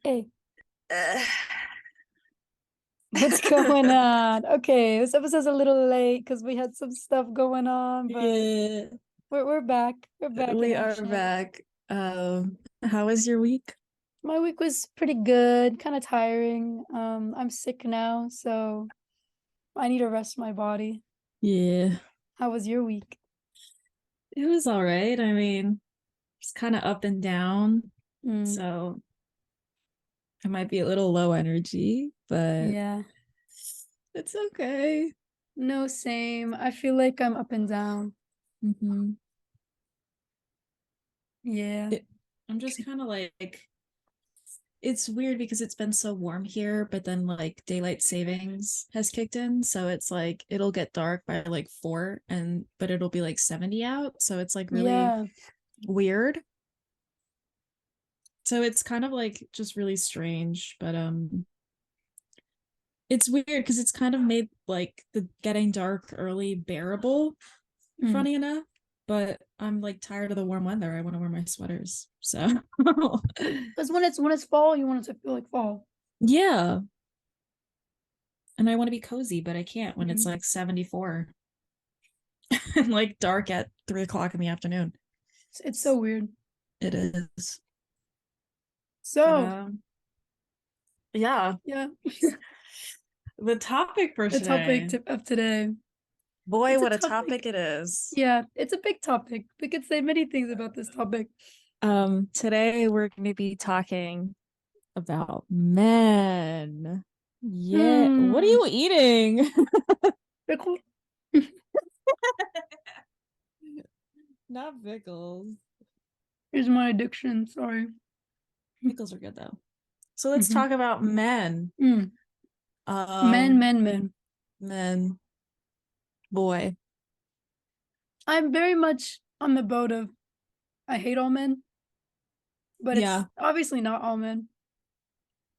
hey. Uh, What's going on? Okay, this episode's a little late because we had some stuff going on, but yeah, we're back. We're back in we are action. back. How was your week? My week was pretty good, kind of tiring. I'm sick now, so I need to rest my body. Yeah, How was your week? it was all right. I mean, it's kind of up and down, Mm, so I might be a little low energy, but yeah. it's okay. No, same. I feel like I'm up and down. hmm Yeah. It, I'm just kind of like, it's weird because it's been so warm here, but then like daylight savings has kicked in, so it's like it'll get dark by like 4 and but it'll be like 70 out, so it's like really Yeah. weird. So it's kind of like just really strange, but it's weird because it's kind of made like the getting dark early bearable, Mm. funny enough. But I'm like tired of the warm weather. I want to wear my sweaters. So Because when it's fall, you want it to feel like fall. yeah. And I want to be cozy, but I can't when it's Mhm. like 74 and like dark at 3 o'clock in the afternoon. It's so weird. It is. But So, yeah. yeah, The topic for the topic today. of today. Boy, It's a what a topic topic. it is. Yeah, it's a big topic. We could say many things about this topic. Today we're going to be talking about men. Yeah. What are Hmm. you eating? Pickle. Not pickles. Here's my addiction. Sorry. Pickles are good though. So let's Mm-hmm. talk about men. Mm. Men, Um, men, men. men. Boy. I'm very much on the boat of I hate all men, but it's Yeah. obviously not all men,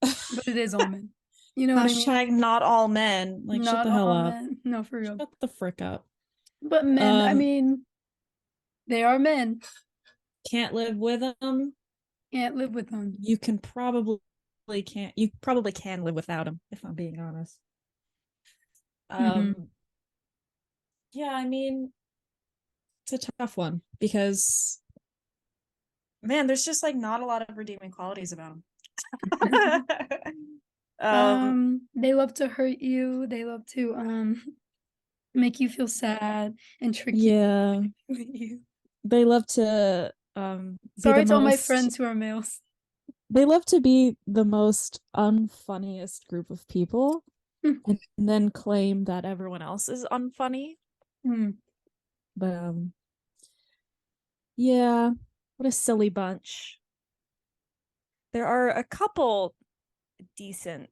but it is all men. You know what I mean? Hashtag not all men. Like, shut Not the hell all up. men. No, for real. Shut the frick up. But men, I Um, mean, they are men. can't live with them. Can't live with them. You probably can live without them, if I'm being honest. Mm-hmm. Um, yeah, I mean, it's a tough one because man, there's just like not a lot of redeeming qualities about them. They love to hurt you. They love to make you feel sad and trick Yeah, you. they love to be the Sorry to all my most friends who are males. they love to be the most unfunniest group of people and then claim that everyone else is unfunny. Hmm. But yeah, what a silly bunch. There are a couple decent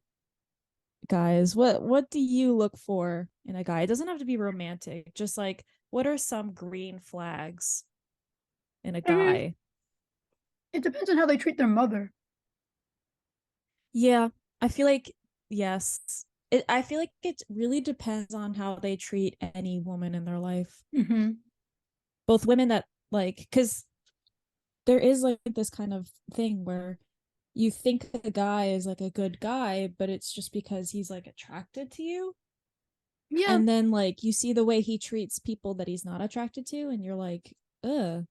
guys. What do you look for in a guy? It doesn't have to be romantic. Just like what are some green flags in a I mean, guy? it depends on how they treat their mother. Yeah, I feel like yes. I feel like it really depends on how they treat any woman in their life. Mm-hmm. Both women that like, because there is like this kind of thing where you think the guy is like a good guy, but it's just because he's like attracted to you. Yeah. And then like you see the way he treats people that he's not attracted to, and you're like, ugh.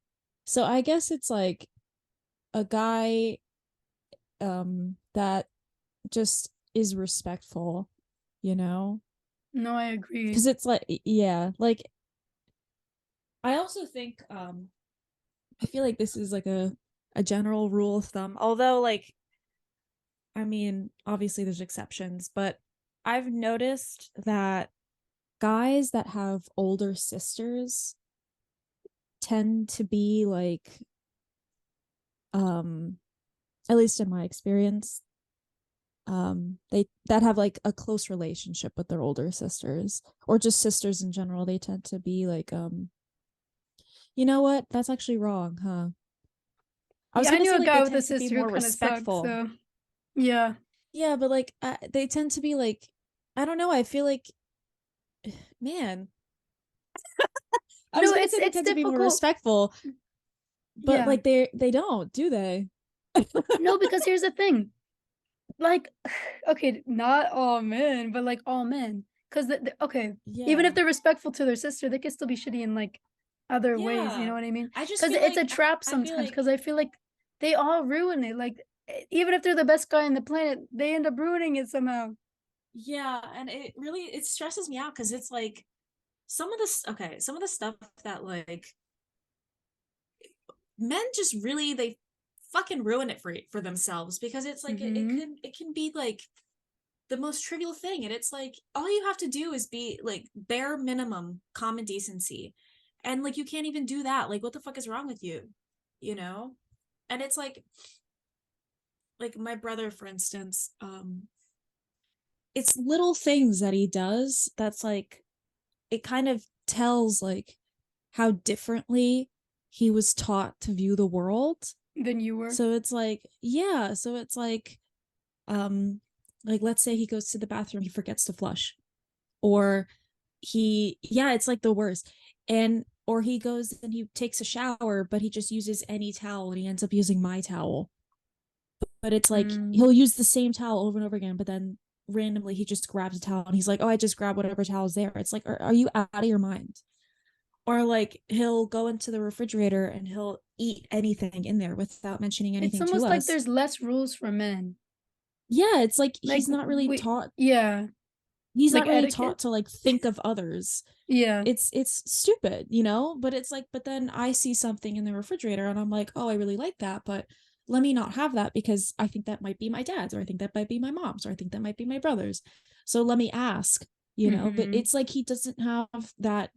So I guess it's like a guy that just is respectful, you know? No, I agree. Because it's like yeah, like I also think I feel like this is like a general rule of thumb. Although like I mean, obviously there's exceptions, but I've noticed that guys that have older sisters tend to be like um at least in my experience they that have like a close relationship with their older sisters or just sisters in general, they tend to be like you know what, that's actually wrong, huh? I was Yeah, I gonna knew say a like guy they with a tend to be sister who more kind of sucked. respectful. So yeah. Yeah, but like they tend to be like I don't know, I feel like man, I was No, gonna it's say they it's tend to be more difficult. respectful, but Yeah. like they don't, do they? No, because here's the thing. Like, okay, not all men, but, like, all men. 'Cause okay, even if Yeah. they're respectful to their sister, they can still be shitty in, like, other ways, you know Yeah. what I mean? I just 'Cause feel it's like a trap I feel sometimes. like Because I feel like they all ruin it, like, even if they're the best guy on the planet, they end up ruining it somehow. yeah, and it really it stresses me out because it's like some of this okay, some of the stuff that like men just really they fucking ruin it for themselves because it's like Mhm. it can be like the most trivial thing and it's like all you have to do is be like bare minimum common decency and like you can't even do that like what the fuck is wrong with you, you know? And it's like my brother for instance, it's little things that he does that's like it kind of tells like how differently he was taught to view the world. Than you were. So it's like, yeah, so it's like let's say he goes to the bathroom, he forgets to flush. Or he yeah, it's like the worst. And or he goes and he takes a shower, but he just uses any towel and he ends up using my towel. But it's like Mm. he'll use the same towel over and over again, but then randomly he just grabs a towel and he's like, "Oh, I just grabbed whatever towel's there." It's like, are you out of your mind? Or like he'll go into the refrigerator and he'll eat anything in there without mentioning It's anything to almost like us. there's less rules for men. Yeah, it's like Like, we yeah, he's like not really etiquette. taught to like think of others. Yeah, It's stupid, you know? But it's like but then I see something in the refrigerator and I'm like, "Oh, I really like that, but let me not have that because I think that might be my dad's or I think that might be my mom's or I think that might be my brother's. So let me ask." You know, but mhm, it's like he doesn't have that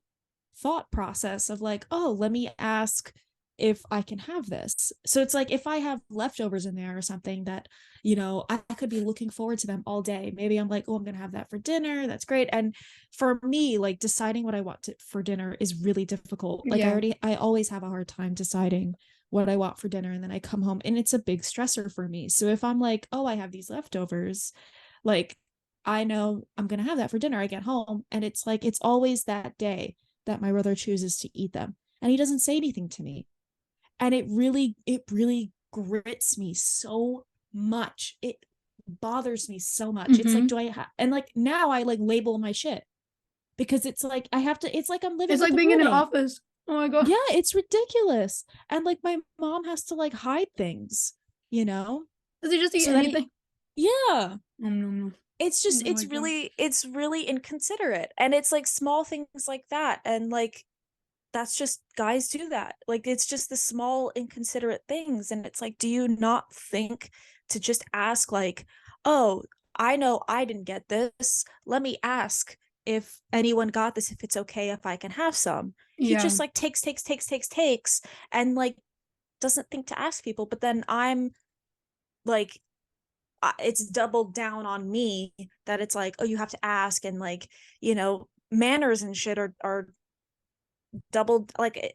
thought process of like, oh, let me ask if I can have this. So it's like if I have leftovers in there or something that, you know, I could be looking forward to them all day. Maybe I'm like, oh, I'm going to have that for dinner. That's great. And for me, like deciding what I want for dinner is really difficult. Like yeah, I always have a hard time deciding what I want for dinner. And then I come home and it's a big stressor for me. So if I'm like, oh, I have these leftovers, like I know I'm going to have that for dinner. I get home and it's like, it's always that day that my brother chooses to eat them. And he doesn't say anything to me. And it really grits me so much. It bothers me so much. It's like, mhm. do I and like now I like label my shit because it's like I have to, it's like I'm living It's with like a being in an roommate. office. Oh my god. Yeah, it's ridiculous. And like my mom has to like hide things, you know, Does he just eat so that anything? yeah, Nom nom nom. it's just Oh my god. it's really inconsiderate and it's like small things like that and like that's just guys do that like it's just the small inconsiderate things and it's like do you not think to just ask like oh I know I didn't get this let me ask if anyone got this if it's okay if I can have some he Yeah. just like takes and like doesn't think to ask people but then I'm like it's doubled down on me that it's like oh you have to ask and like you know manners and shit are doubled like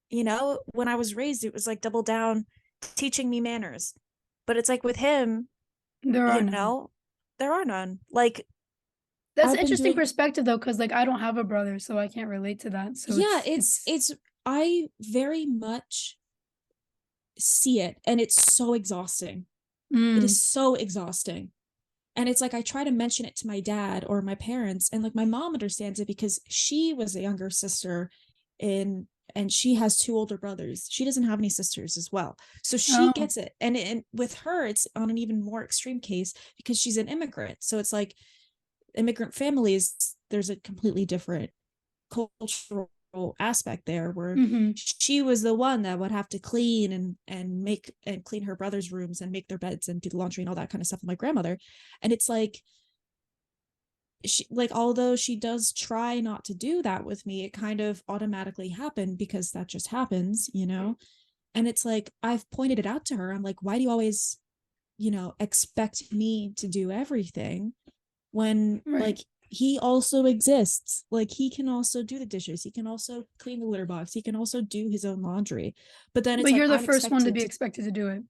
you know when I was raised it was like double down teaching me manners but it's like with him There are you none. know there are none like That's I've an been interesting doing perspective though, because like, I don't have a brother, so I can't relate to that, so yeah it's it's I very much see it and it's so exhausting it is mm. so exhausting and it's like I try to mention it to my dad or my parents and like my mom understands it because she was a younger sister in and she has two older brothers she doesn't have any sisters as well so she Oh. gets it and with her it's on an even more extreme case because she's an immigrant so it's like immigrant families there's a completely different cultural aspect there where Mhm. she was the one that would have to clean and make and clean her brother's rooms and make their beds and do the laundry and all that kind of stuff with my grandmother and it's like she like although she does try not to do that with me it kind of automatically happened because that just happens you know and it's like I've pointed it out to her I'm like why do you always you know expect me to do everything when Right. like he also exists like he can also do the dishes he can also clean the litter box he can also do his own laundry but then it's But like you're the I'm first one to expected be to expected to do it.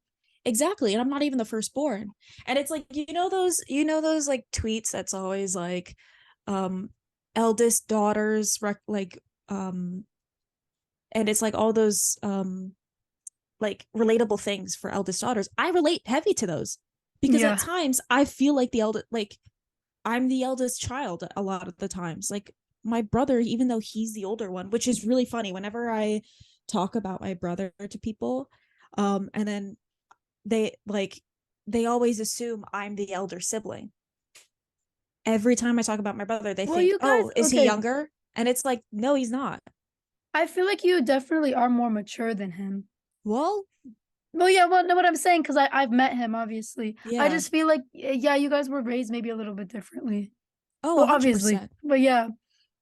exactly and I'm not even the firstborn and it's like you know those like tweets that's always like um eldest daughters like um and it's like all those like relatable things for eldest daughters, I relate heavy to those because at Yeah. times I feel like the eldest, like I'm the eldest child a lot of the times. Like my brother, even though he's the older one, which is really funny whenever I talk about my brother to people, and then they like they always assume I'm the elder sibling. Every time I talk about my brother, they Well, think, you guys, "Oh, is he okay. younger?" And it's like, "No, he's not." I feel like you definitely are more mature than him. Well, Well, yeah, well, no, what I'm saying, because I've met him, obviously. I yeah. just feel like, yeah, you guys were raised maybe a little bit differently. Oh, Well, obviously, 100%. but yeah.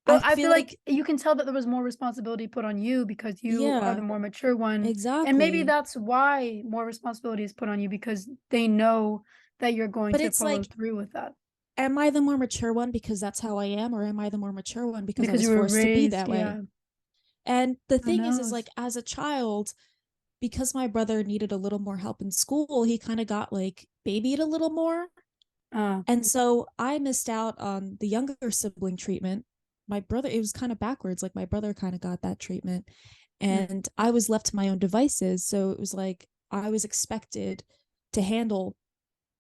I But I feel feel like like you can tell that there was more responsibility put on you because you are the yeah, more mature one. And maybe exactly. that's why more responsibility is put on you because they know that you're going But to it's follow like, through with that am I the more mature one because that's how I am, or am I the more mature one because I because was you were forced to be raised. that way? Yeah. And the Who thing is knows? like as a child, because my brother needed a little more help in school, he kind of got like babied a little more. Uh, And so I missed out on the younger sibling treatment. My brother, it was kind of backwards. Like my brother kind of got that treatment. mm. And I was left to my own devices. So it was like I was expected to handle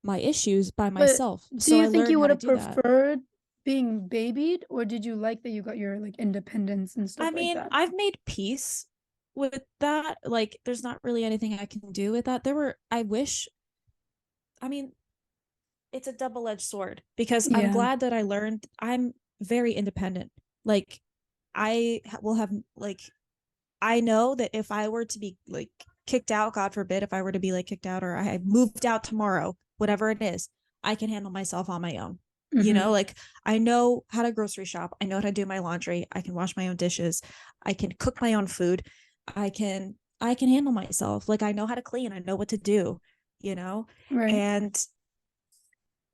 my issues by But myself. do So you I think learned you how would to have do that. preferred being babied, or did you like that you got your like independence and I stuff like mean, that? I've made peace with that. Like, there's not really anything I can do with that. I wish, I mean, it's a double edged sword because I'm Yeah. glad that I learned I'm very independent. Like, I will have, like, I know that if I were to be like kicked out, God forbid, if I were to be like kicked out or I moved out tomorrow, whatever it is, I can handle myself on my own. You Mm-hmm. know, like I know how to grocery shop. I know how to do my laundry. I can wash my own dishes. I can cook my own food. I can handle myself. Like I know how to clean. I know what to do, you know? Right. And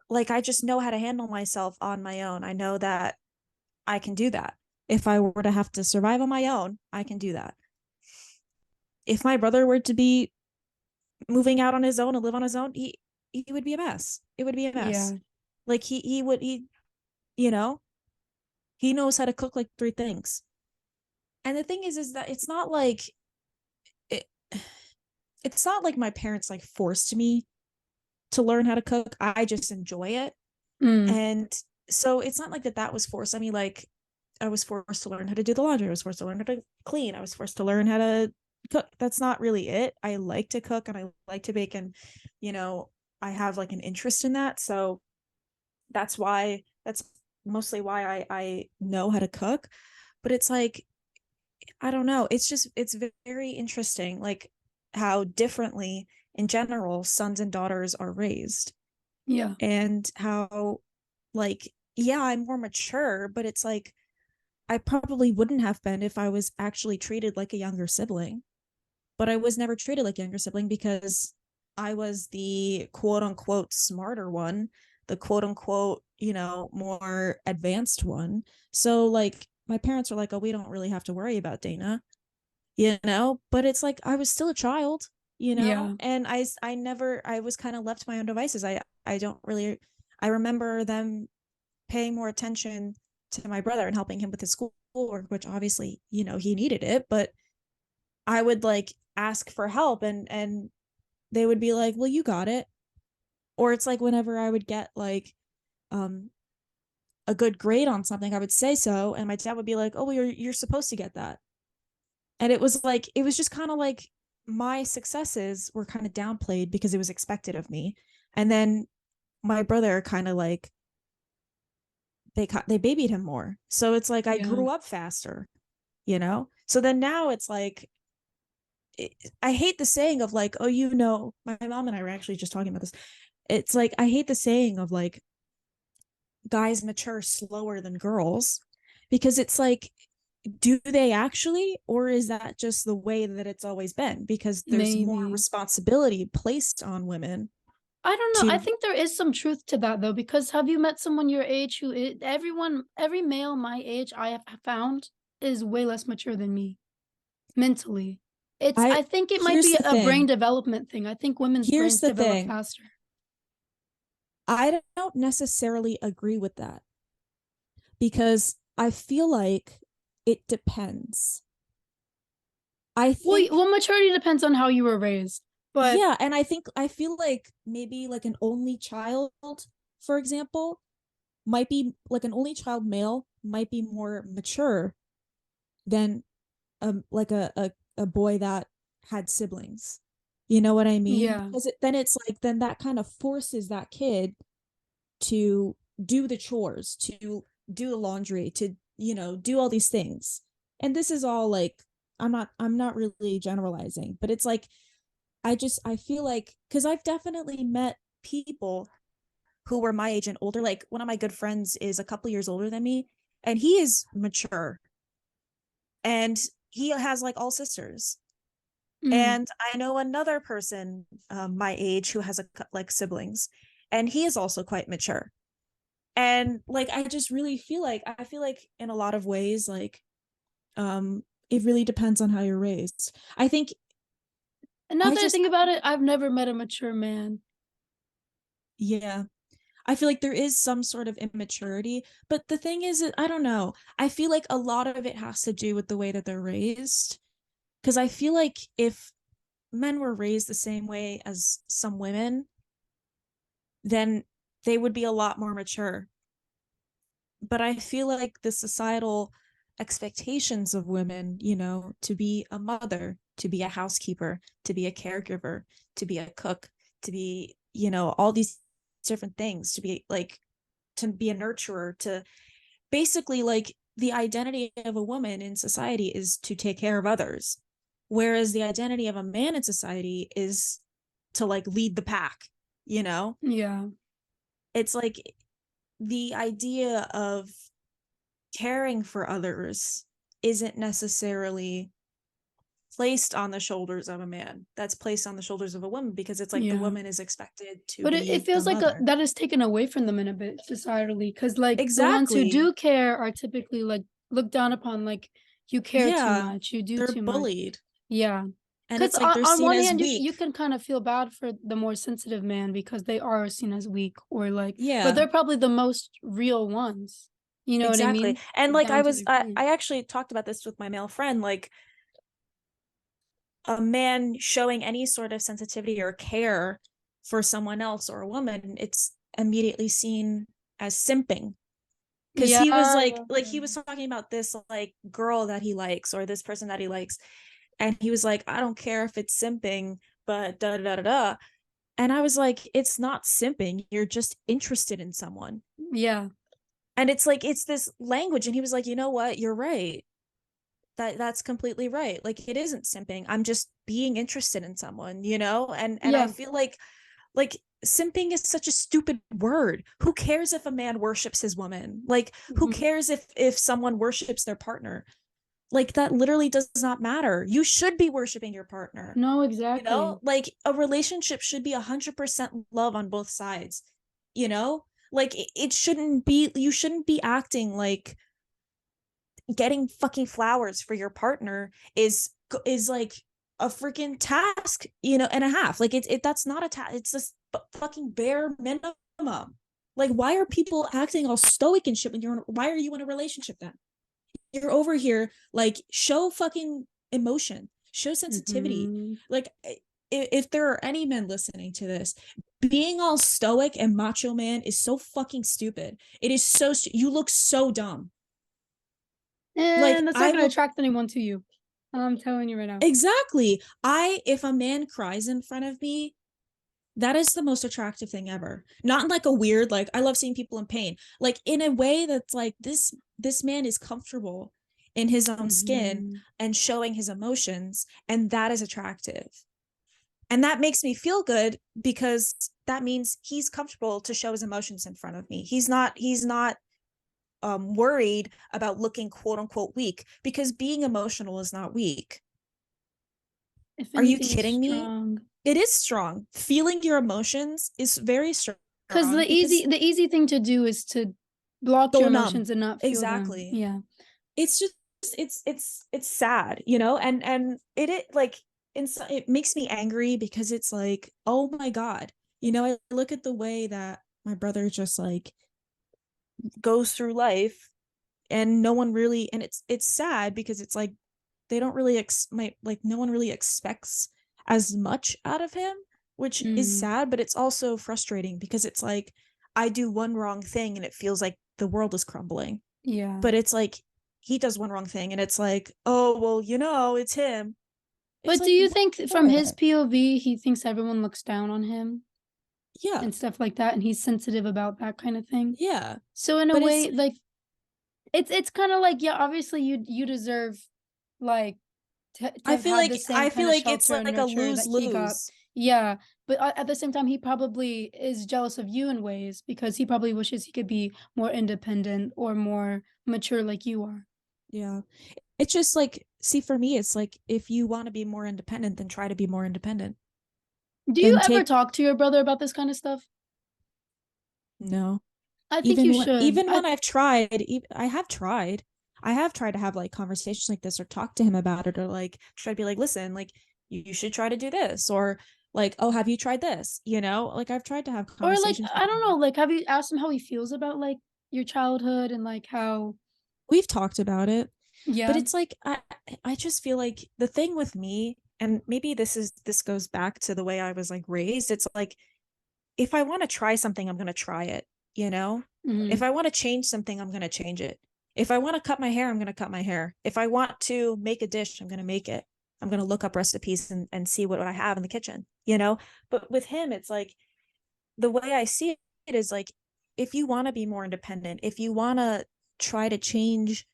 like I just know how to handle myself on my own. I know that I can do that. If I were to have to survive on my own, I can do that. If my brother were to be moving out on his own and live on his own, he would be a mess. It would be a mess. Yeah. Like he would you know he knows how to cook like three things. And the thing is that it, it's not like my parents like forced me to learn how to cook. I just enjoy it, Mm. and so it's not like that was forced. I mean, like I was forced to learn how to do the laundry. I was forced to learn how to clean. I was forced to learn how to cook. That's not really it. I like to cook and I like to bake, and you know, I have like an interest in that. So that's mostly why I know how to cook. But it's like I don't know. It's very interesting, like how differently in general sons and daughters are raised, Yeah. and how like yeah, I'm more mature, but it's like I probably wouldn't have been if I was actually treated like a younger sibling. But I was never treated like a younger sibling because I was the quote unquote smarter one, the quote unquote, more advanced one. So like my parents were like, "Oh, we don't really have to worry about Dana." But it's like I was still a child, Yeah. and I never I was kind of left to my own devices. I don't really I remember them paying more attention to my brother and helping him with his schoolwork, which obviously, he needed it, but I would like ask for help and they would be like, "Well, you got it." Or it's like whenever I would get like um a good grade on something, I would say so and my dad would be like, "Oh, well, you're supposed to get that." And it was just kind of like my successes were kind of downplayed because it was expected of me. And then my brother kind of like they babied him more. So it's like I Yeah. grew up faster. So then now it's like I hate the saying of like, oh, my mom and I were actually just talking about this. It's like I hate the saying of like guys mature slower than girls because it's like, do they actually, or is that just the way that it's always been? Because there's more Maybe. responsibility placed on women I don't know. I to. think there is some truth to that though, because have you met someone your age every male my age I have found is way less mature than me mentally. I I think it might Here's be the a brain thing. development thing. I think women's Here's brains the develop thing. faster. I don't necessarily agree with that because I feel like it depends. I Well, think, maturity depends on how you were raised, but yeah, and I feel like maybe like an only child, for example, might be like an only child male might be more mature than like a boy that had siblings. You know what I mean? yeah, Because then it's like then that kind of forces that kid to do the chores, to do the laundry, to do all these things. And this is all like I'm not really generalizing, but it's like I feel like cuz I've definitely met people who were my age and older. Like one of my good friends is a couple years older than me, and he is mature, and he has like all sisters. mm. And I know another person my age who has like siblings, and he is also quite mature. And like I just really feel like I feel like in a lot of ways like it really depends on how you're raised. I think And now I that I just think about it, I've never met a mature man. yeah, I feel like there is some sort of immaturity, but the thing is, I don't know. I feel like a lot of it has to do with the way that they're raised. Because I feel like if men were raised the same way as some women, then they would be a lot more mature. But I feel like the societal expectations of women, to be a mother, to be a housekeeper, to be a caregiver, to be a cook, to be, all these different things, to be a nurturer, to basically like the identity of a woman in society is to take care of others. Whereas the identity of a man in society is to like lead the pack, you know? Yeah, It's like the idea of caring for others isn't necessarily placed on the shoulders of a man. That's placed on the shoulders of a woman because it's like the yeah. woman is expected to But it be the feels like mother. that is taken away from them in a bit societally, because like the ones who Exactly. do care are typically like looked down upon, like you care too Yeah. much, you do They're too much. bullied. Yeah. And Because it's like they're on seen one as hand, weak. you can kind of feel bad for the more sensitive man because they are seen as weak or like, but Yeah. they're probably the most real ones. You know what I Exactly. mean? And Like like down to their core. I actually talked about this with my male friend, like a man showing any sort of sensitivity or care for someone else or a woman, it's immediately seen as simping. Because Yeah, he was yeah, like yeah. he was talking about this like girl that he likes or this person that he likes, and he was like, I don't care if it's simping, but da da da da. And I was like, it's not simping, you're just interested in someone. Yeah. And it's like it's this language, and he was like, you know what, you're right, that's completely right, like it isn't simping, I'm just being interested in someone, and I Yeah. feel like simping is such a stupid word. Who cares if a man worships his woman? Like who Mhm. cares if someone worships their partner? Like that literally does not matter. You should be worshiping your partner. No, exactly. Like a relationship should be 100% love on both sides. Like it shouldn't be, you shouldn't be acting like getting fucking flowers for your partner is like a freaking task, and a half. Like that's not a task. It's just fucking bare minimum. Like why are people acting all stoic and shit when why are you in a relationship then? You're over here like show fucking emotion, show sensitivity. Hmm. Like if there are any men listening to this, being all stoic and macho man is so fucking stupid. It is you look so dumb. Like And that's not I gonna will attract anyone to you. I'm telling you right now. exactly. If a man cries in front of me, that is the most attractive thing ever. Not in like a weird, like I love seeing people in pain. Like in a way that's like this man is comfortable in his own skin Hmm. and showing his emotions, and that is attractive. And that makes me feel good because that means he's comfortable to show his emotions in front of me. He's not worried about looking quote unquote weak, because being emotional is not weak. If Are you anything, it's kidding me? strong. It is strong. Feeling your emotions is very Because strong because the easy thing to do is to block go your numb. emotions and not feel them. Exactly. Yeah. It's just it's sad, and it like it makes me angry because it's like, oh my God. I look at the way that my brother just like goes through life, and no one really, and it's sad because it's like they don't really like no one really expects as much out of him, which is Mm, sad, but it's also frustrating because it's like I do one wrong thing and it feels like the world is crumbling. yeah. But it's like he does one wrong thing and it's like, oh well, it's him. It's But do like you think from his what? POV, he thinks everyone looks down on him Yeah, and stuff like that, and he's sensitive about that kind of thing? yeah. So in a But it's way, like it's kind of like, yeah, obviously you deserve like to have had the same I kind feel of like it's shelter and like a nurture lose that he got. lose. Yeah, but at the same time, he probably is jealous of you in ways because he probably wishes he could be more independent or more mature like you are. Yeah. It's just like, see, for me, it's like if you want to be more independent, then try to be more independent. Do you Then ever take talk to your brother about this kind of stuff? no. I think you should. Even when I've tried, I have tried to have like conversations like this or talk to him about it or like try to be like, listen, like you should try to do this or like, oh, have you tried this? Like I've tried to have Or like, conversations with I don't know, him. like, have you asked him how he feels about like your childhood and like how? We've talked about it, but Yeah. it's like I just feel like the thing with me, and maybe this goes back to the way I was like raised. It's like if I want to try something, I'm going to try it, you know? If Hmm. I want to change something, I'm going to change it. If I want to cut my hair, I'm going to cut my hair. If I want to make a dish, I'm going to make it. I'm going to look up recipes and see what I have in the kitchen. But with him, it's like the way I see it is like if you want to be more independent, if you want to try to change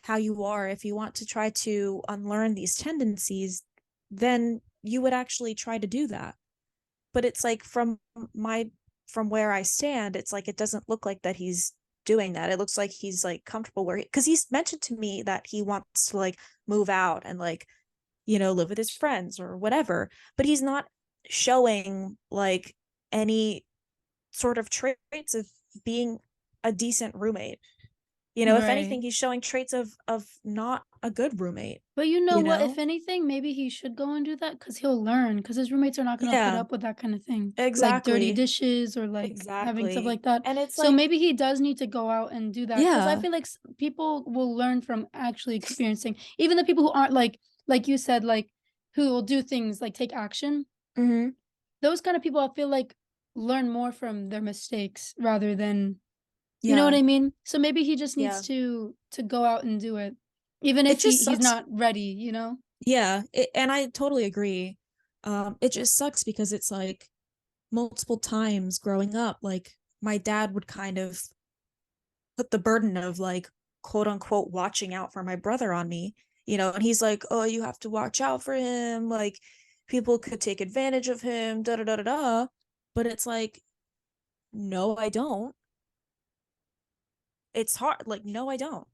how you are, if you want to try to unlearn these tendencies, then you would actually try to do that. But it's like my from where I stand, it's like it doesn't look like that he's doing that. It looks like he's like comfortable where because he's mentioned to me that he wants to like move out and like live with his friends or whatever, but he's not showing like any sort of traits of being a decent roommate. If Right. anything, he's showing traits of not a good roommate, But you know you what? If know? anything, maybe he should go and do that because he'll learn. Because his roommates are not gonna put Yeah, up with that kind of thing, like dirty exactly. dishes or like having stuff Exactly. like that. And it's So like, maybe he does need to go out and do that. Because I yeah. feel like people will learn from actually experiencing. Even the people who aren't like you said, like who will do things like take action. Hmm. Those kind of people, I feel like learn more from their mistakes rather than, you know what Yeah. I mean? So maybe he just needs Yeah. to go out and do it, even It if just he's sucks. not ready. You know? Yeah. And I totally agree. It just sucks because it's like multiple times growing up, like my dad would kind of put the burden of like quote unquote watching out for my brother on me, and he's like, oh, you have to watch out for him. Like people could take advantage of him, da da da da da. But it's like, no, I don't. It's hard. Like, no, I don't.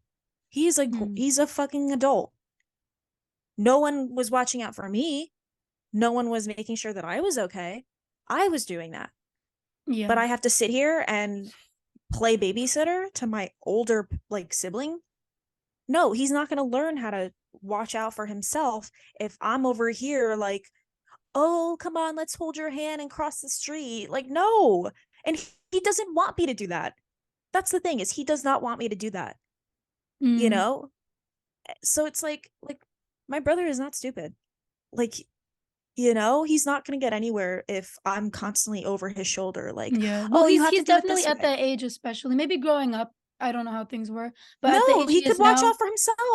Mm, He's a fucking adult. No one was watching out for me. No one was making sure that I was okay. I was doing that. But yeah. I have to sit here and play babysitter to my older like sibling. No, he's not going to learn how to watch out for himself if I'm over here like, "Oh, come on, let's hold your hand and cross the street." Like, no. And he doesn't want me to do that. That's the thing is he does not want me to do that, you Mm, know? So it's like my brother is not stupid. Like he's not going to get anywhere if I'm constantly over his shoulder like, yeah. Well, "Oh, you have he's to do it definitely this at way." that age, especially maybe growing up. I don't know how things were, but at the No, age he he could is watch now, out for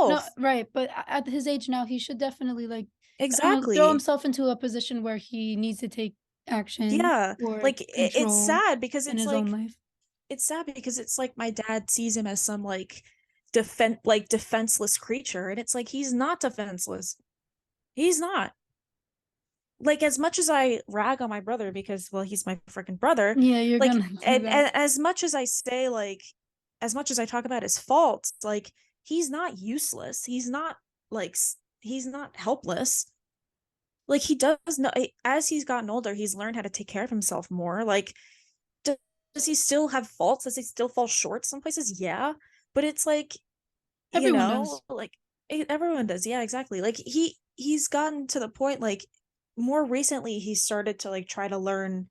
no, himself. right. But at his age now, he should definitely like, I don't know, throw Exactly. himself into a position where he needs to take action Yeah. or Like it's control sad because in his own life. it's like my dad sees him as some like defenseless creature and it's like he's not defenseless. He's not. Like as much as I rag on my brother because well he's my freaking brother, Yeah, you're like gonna do that. and as much as I say like as much as I talk about his faults, like he's not useless. Like he's not helpless. Like he does know as he's gotten older, he's learned how to take care of himself more. Like does he still have faults? Does he still fall short some places? Yeah. But it's like, Everyone does. like everyone does. Yeah, exactly. Like he's gotten to the point like more recently he started to like try to learn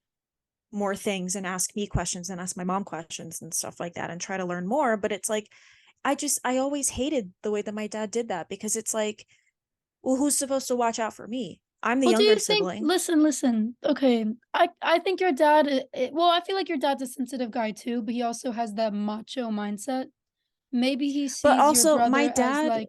more things and ask me questions and ask my mom questions and stuff like that and try to learn more, but it's like I always hated the way that my dad did that because it's like well, who's supposed to watch out for me? I'm the Well, do younger you think sibling. listen, okay, I think your dad well, I feel like your dad's a sensitive guy too, but he also has that macho mindset. Maybe he But sees your also my brother dad,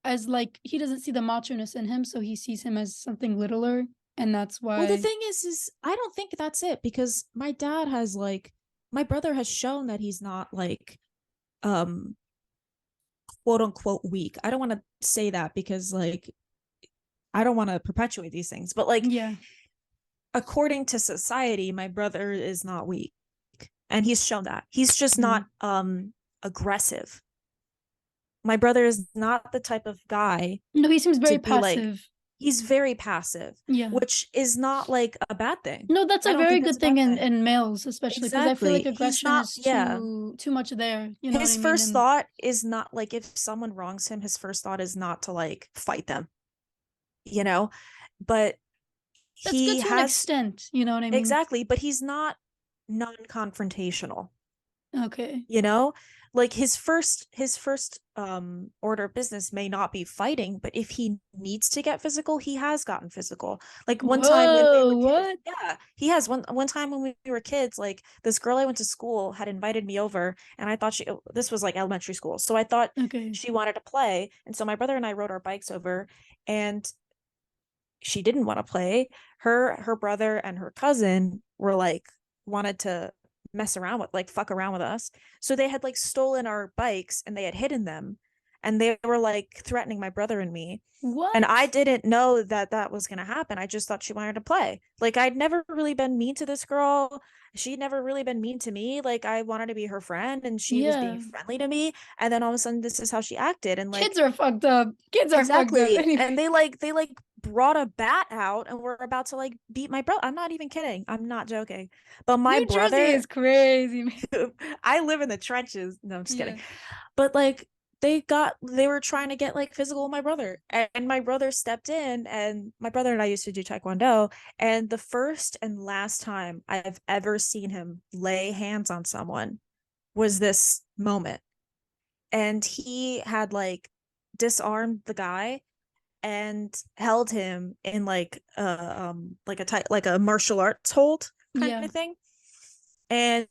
as like he doesn't see the macho-ness in him, so he sees him as something littler, and that's well, the why thing is I don't think that's it, because my dad has like, my brother has shown that he's not like um quote unquote weak. I don't want to say that because like I don't want to perpetuate these things, but like yeah. according to society, my brother is not weak. And he's shown that. He's just not Mhm. aggressive. My brother is not the type of guy No, he seems to very be like, passive. he's very passive, Yeah. which is not like a bad thing. No, that's I a don't very think that's good a thing bad in thing. males, especially because I feel like Exactly. He's aggression not, is yeah. too much there, you know what I His mean? first And thought is not like, if someone wrongs him, his first thought is not to like fight them, you know? But that's good he to an has, extent, you know what I mean? exactly, but he's not non-confrontational. Okay. You know, like his first order of business may not be fighting, but if he needs to get physical, he has gotten physical. Like one time when we were Whoa, kids, what? yeah, he has. One time when we were kids, like this girl I went to school had invited me over, and I thought this was like elementary school, so I thought Okay. she wanted to play, and so my brother and I rode our bikes over, and she didn't want to play. Her brother and her cousin were like, wanted to mess around with, like, fuck around with us. So they had like stolen our bikes and they had hidden them, and they were like threatening my brother and me. And I What? didn't know that that was going to happen. I just thought she wanted to play. Like, I'd never really been mean to this girl. She'd never really been mean to me. Like, I wanted to be her friend and she was being Yeah. friendly to me. And then all of a sudden, this is how she acted. And like, Kids are fucked up. Kids are fucked up. exactly. Anyway, And they like brought a bat out and were about to like beat my brother. I'm not even kidding. I'm not joking. But my New Jersey brother, is crazy, man. I live in the trenches. No, I'm just kidding. Yeah. But like they were trying to get like physical with my brother. And my brother stepped in, and my brother and I used to do taekwondo, and the first and last time I've ever seen him lay hands on someone was this moment. And he had like disarmed the guy and held him in like a tight, like a martial arts hold kind Yeah. of thing. And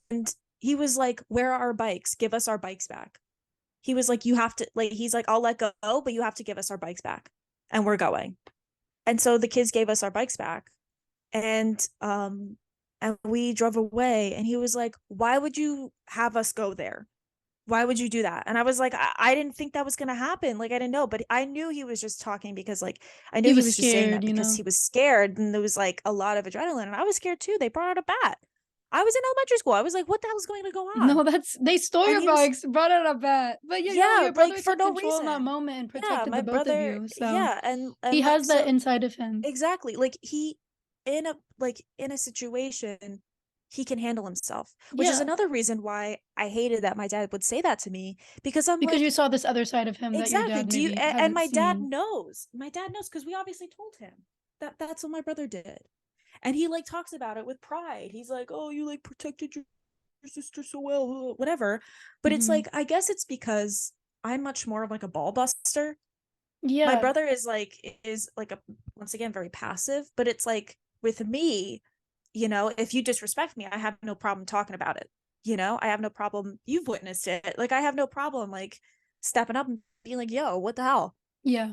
he was like, "Where are our bikes? Give us our bikes back." He was like, "You have to," like, he's like, "I'll let go, but you have to give us our bikes back." And we're going. And so the kids gave us our bikes back, and we drove away, and he was like, "Why would you have us go there? Why would you do that?" And I was like, I didn't think that was going to happen. Like, I didn't know, but I knew he was just talking because like, I knew He he was was just saying scared, that you because know? he was scared, and there was like a lot of adrenaline, and I was scared too. They brought out a bat. I was in elementary school. I was like, what the hell is going to go on? No, that's they stole And your he was, bikes, brought it up bat. But you know, yeah, your like brother for took no control in that reason. moment and Yeah, protected my the both of brother, you. So yeah, and he like, has that so inside of him. exactly, like he, in a situation, he can handle himself, which is Yeah. another reason why I hated that my dad would say that to me, because I'm Because you like, saw this other side of him that your exactly. dad Do you? maybe And hasn't my dad seen. knows. My dad knows because we obviously told him that that's what my brother did, and he like talks about it with pride. He's like, "Oh, you like protected your sister so well, whatever." But it's Hmm. like, I guess it's because I'm much more of like a ball buster. My Yeah. brother is like a, once again, very passive. But it's like with me, if you disrespect me, I have no problem talking about it. I have no problem. You've witnessed it. Like, I have no problem like stepping up and being like, "Yo, what the hell?" Yeah.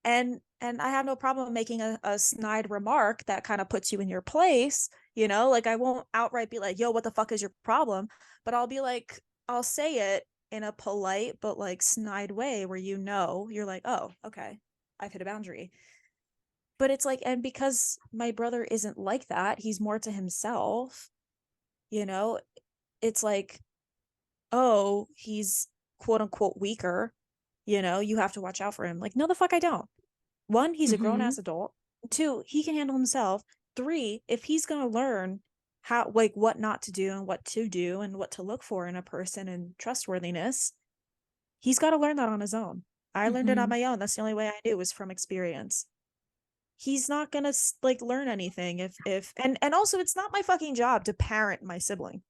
And I have no problem making a snide remark that kind of puts you in your place. Like, I won't outright be like, "Yo, what the fuck is your problem?" But I'll be like, I'll say it in a polite but like snide way where you're like, "Oh, okay, I've hit a boundary." But it's like, and because my brother isn't like that, he's more to himself, you know, it's like, "Oh, he's quote unquote weaker, you have to watch out for him." Like, no, the fuck I don't. One, he's a grown Hmm. ass adult. Two, he can handle himself. Three, if he's going to learn how, like, what not to do and what to do and what to look for in a person and trustworthiness, he's got to learn that on his own. I learned it on Hmm. my own. That's the only way I knew, was from experience. He's not going to like learn anything and also, it's not my fucking job to parent my sibling.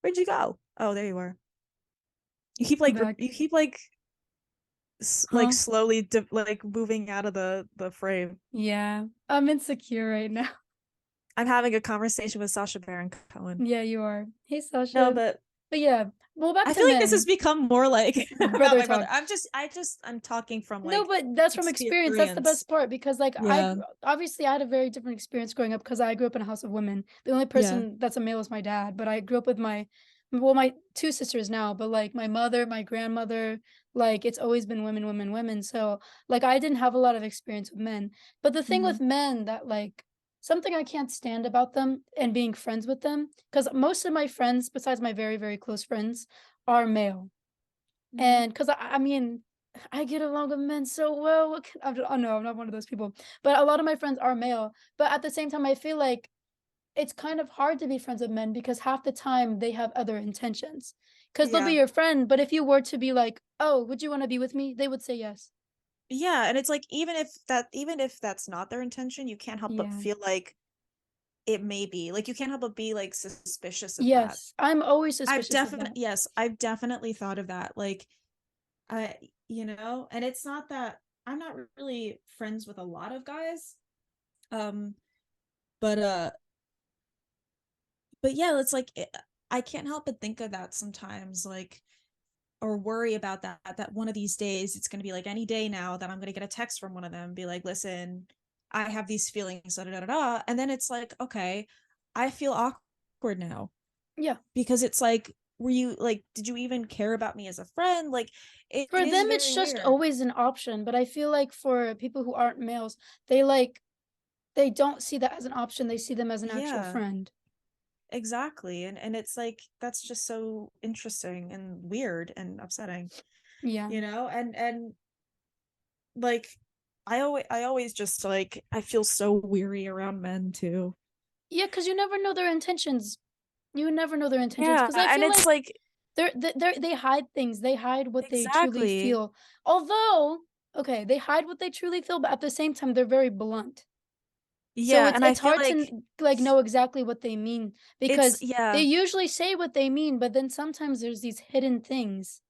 Where'd you go? Oh, there you are. You keep I'm like back. you keep like like Huh? slowly like moving out of the frame. Yeah. I'm insecure right now. I'm having a conversation with Sasha Baron Cohen. Yeah, you are. Hey, No, Sasha. but But yeah, well, back I to feel like this has men. become more like about Brother my brother. talk. I'm talking from No, like but that's from experience. That's the experience. best part because, like, Yeah. obviously I had a very different experience growing up because I grew up in a house of women. The only Yeah. person that's a male is my dad, but I grew up with well, my two sisters now, but like my mother, my grandmother, like it's always been women, women, women. So, like, I didn't have a lot of experience with men. But the thing Hmm. with men that, like, something I can't stand about them and being friends with them, because most of my friends, besides my very, very close friends, are male. Hmm. And because I mean, I get along with men so well. What can I know I'm not one of those people, but a lot of my friends are male. But at the same time, I feel like it's kind of hard to be friends with men because half the time they have other intentions. Because they'll be Yeah. your friend, but if you were to be like, "Oh, would you want to be with me?" They would say yes. Yeah, and it's like even if that's not their intention, you can't help but Yeah. feel like it may be. Like you can't help but be like suspicious of that. Yes, I'm always suspicious of that. I've definitely thought of that. Like I and it's not that I'm not really friends with a lot of guys. Um but yeah, it's like I can't help but think of that sometimes, like or worry about that one of these days it's going to be like any day now that I'm going to get a text from one of them and be like, listen, I have these feelings, da, da, da, da. And then it's like, okay, I feel awkward now Yeah. because it's like, were you like, did you even care about me as a friend? Like it For is them, very it's just weird. always an option. But I feel like for people who aren't males, they like they don't see that as an option. They see them as an actual Yeah, friend. exactly. And it's like that's just so interesting and weird and upsetting, Yeah. and like I always just like I feel so weary around men too. Yeah, because you never know their intentions. You never know their intentions. Yeah, Because I and feel it's like like they hide things. They hide what they truly exactly. feel. Although, okay, they hide what they truly feel, but at the same time, they're very blunt. So Yeah, and I it's feel hard to like like know exactly what they mean it's because they yeah. usually say what they mean, but then sometimes there's these hidden things,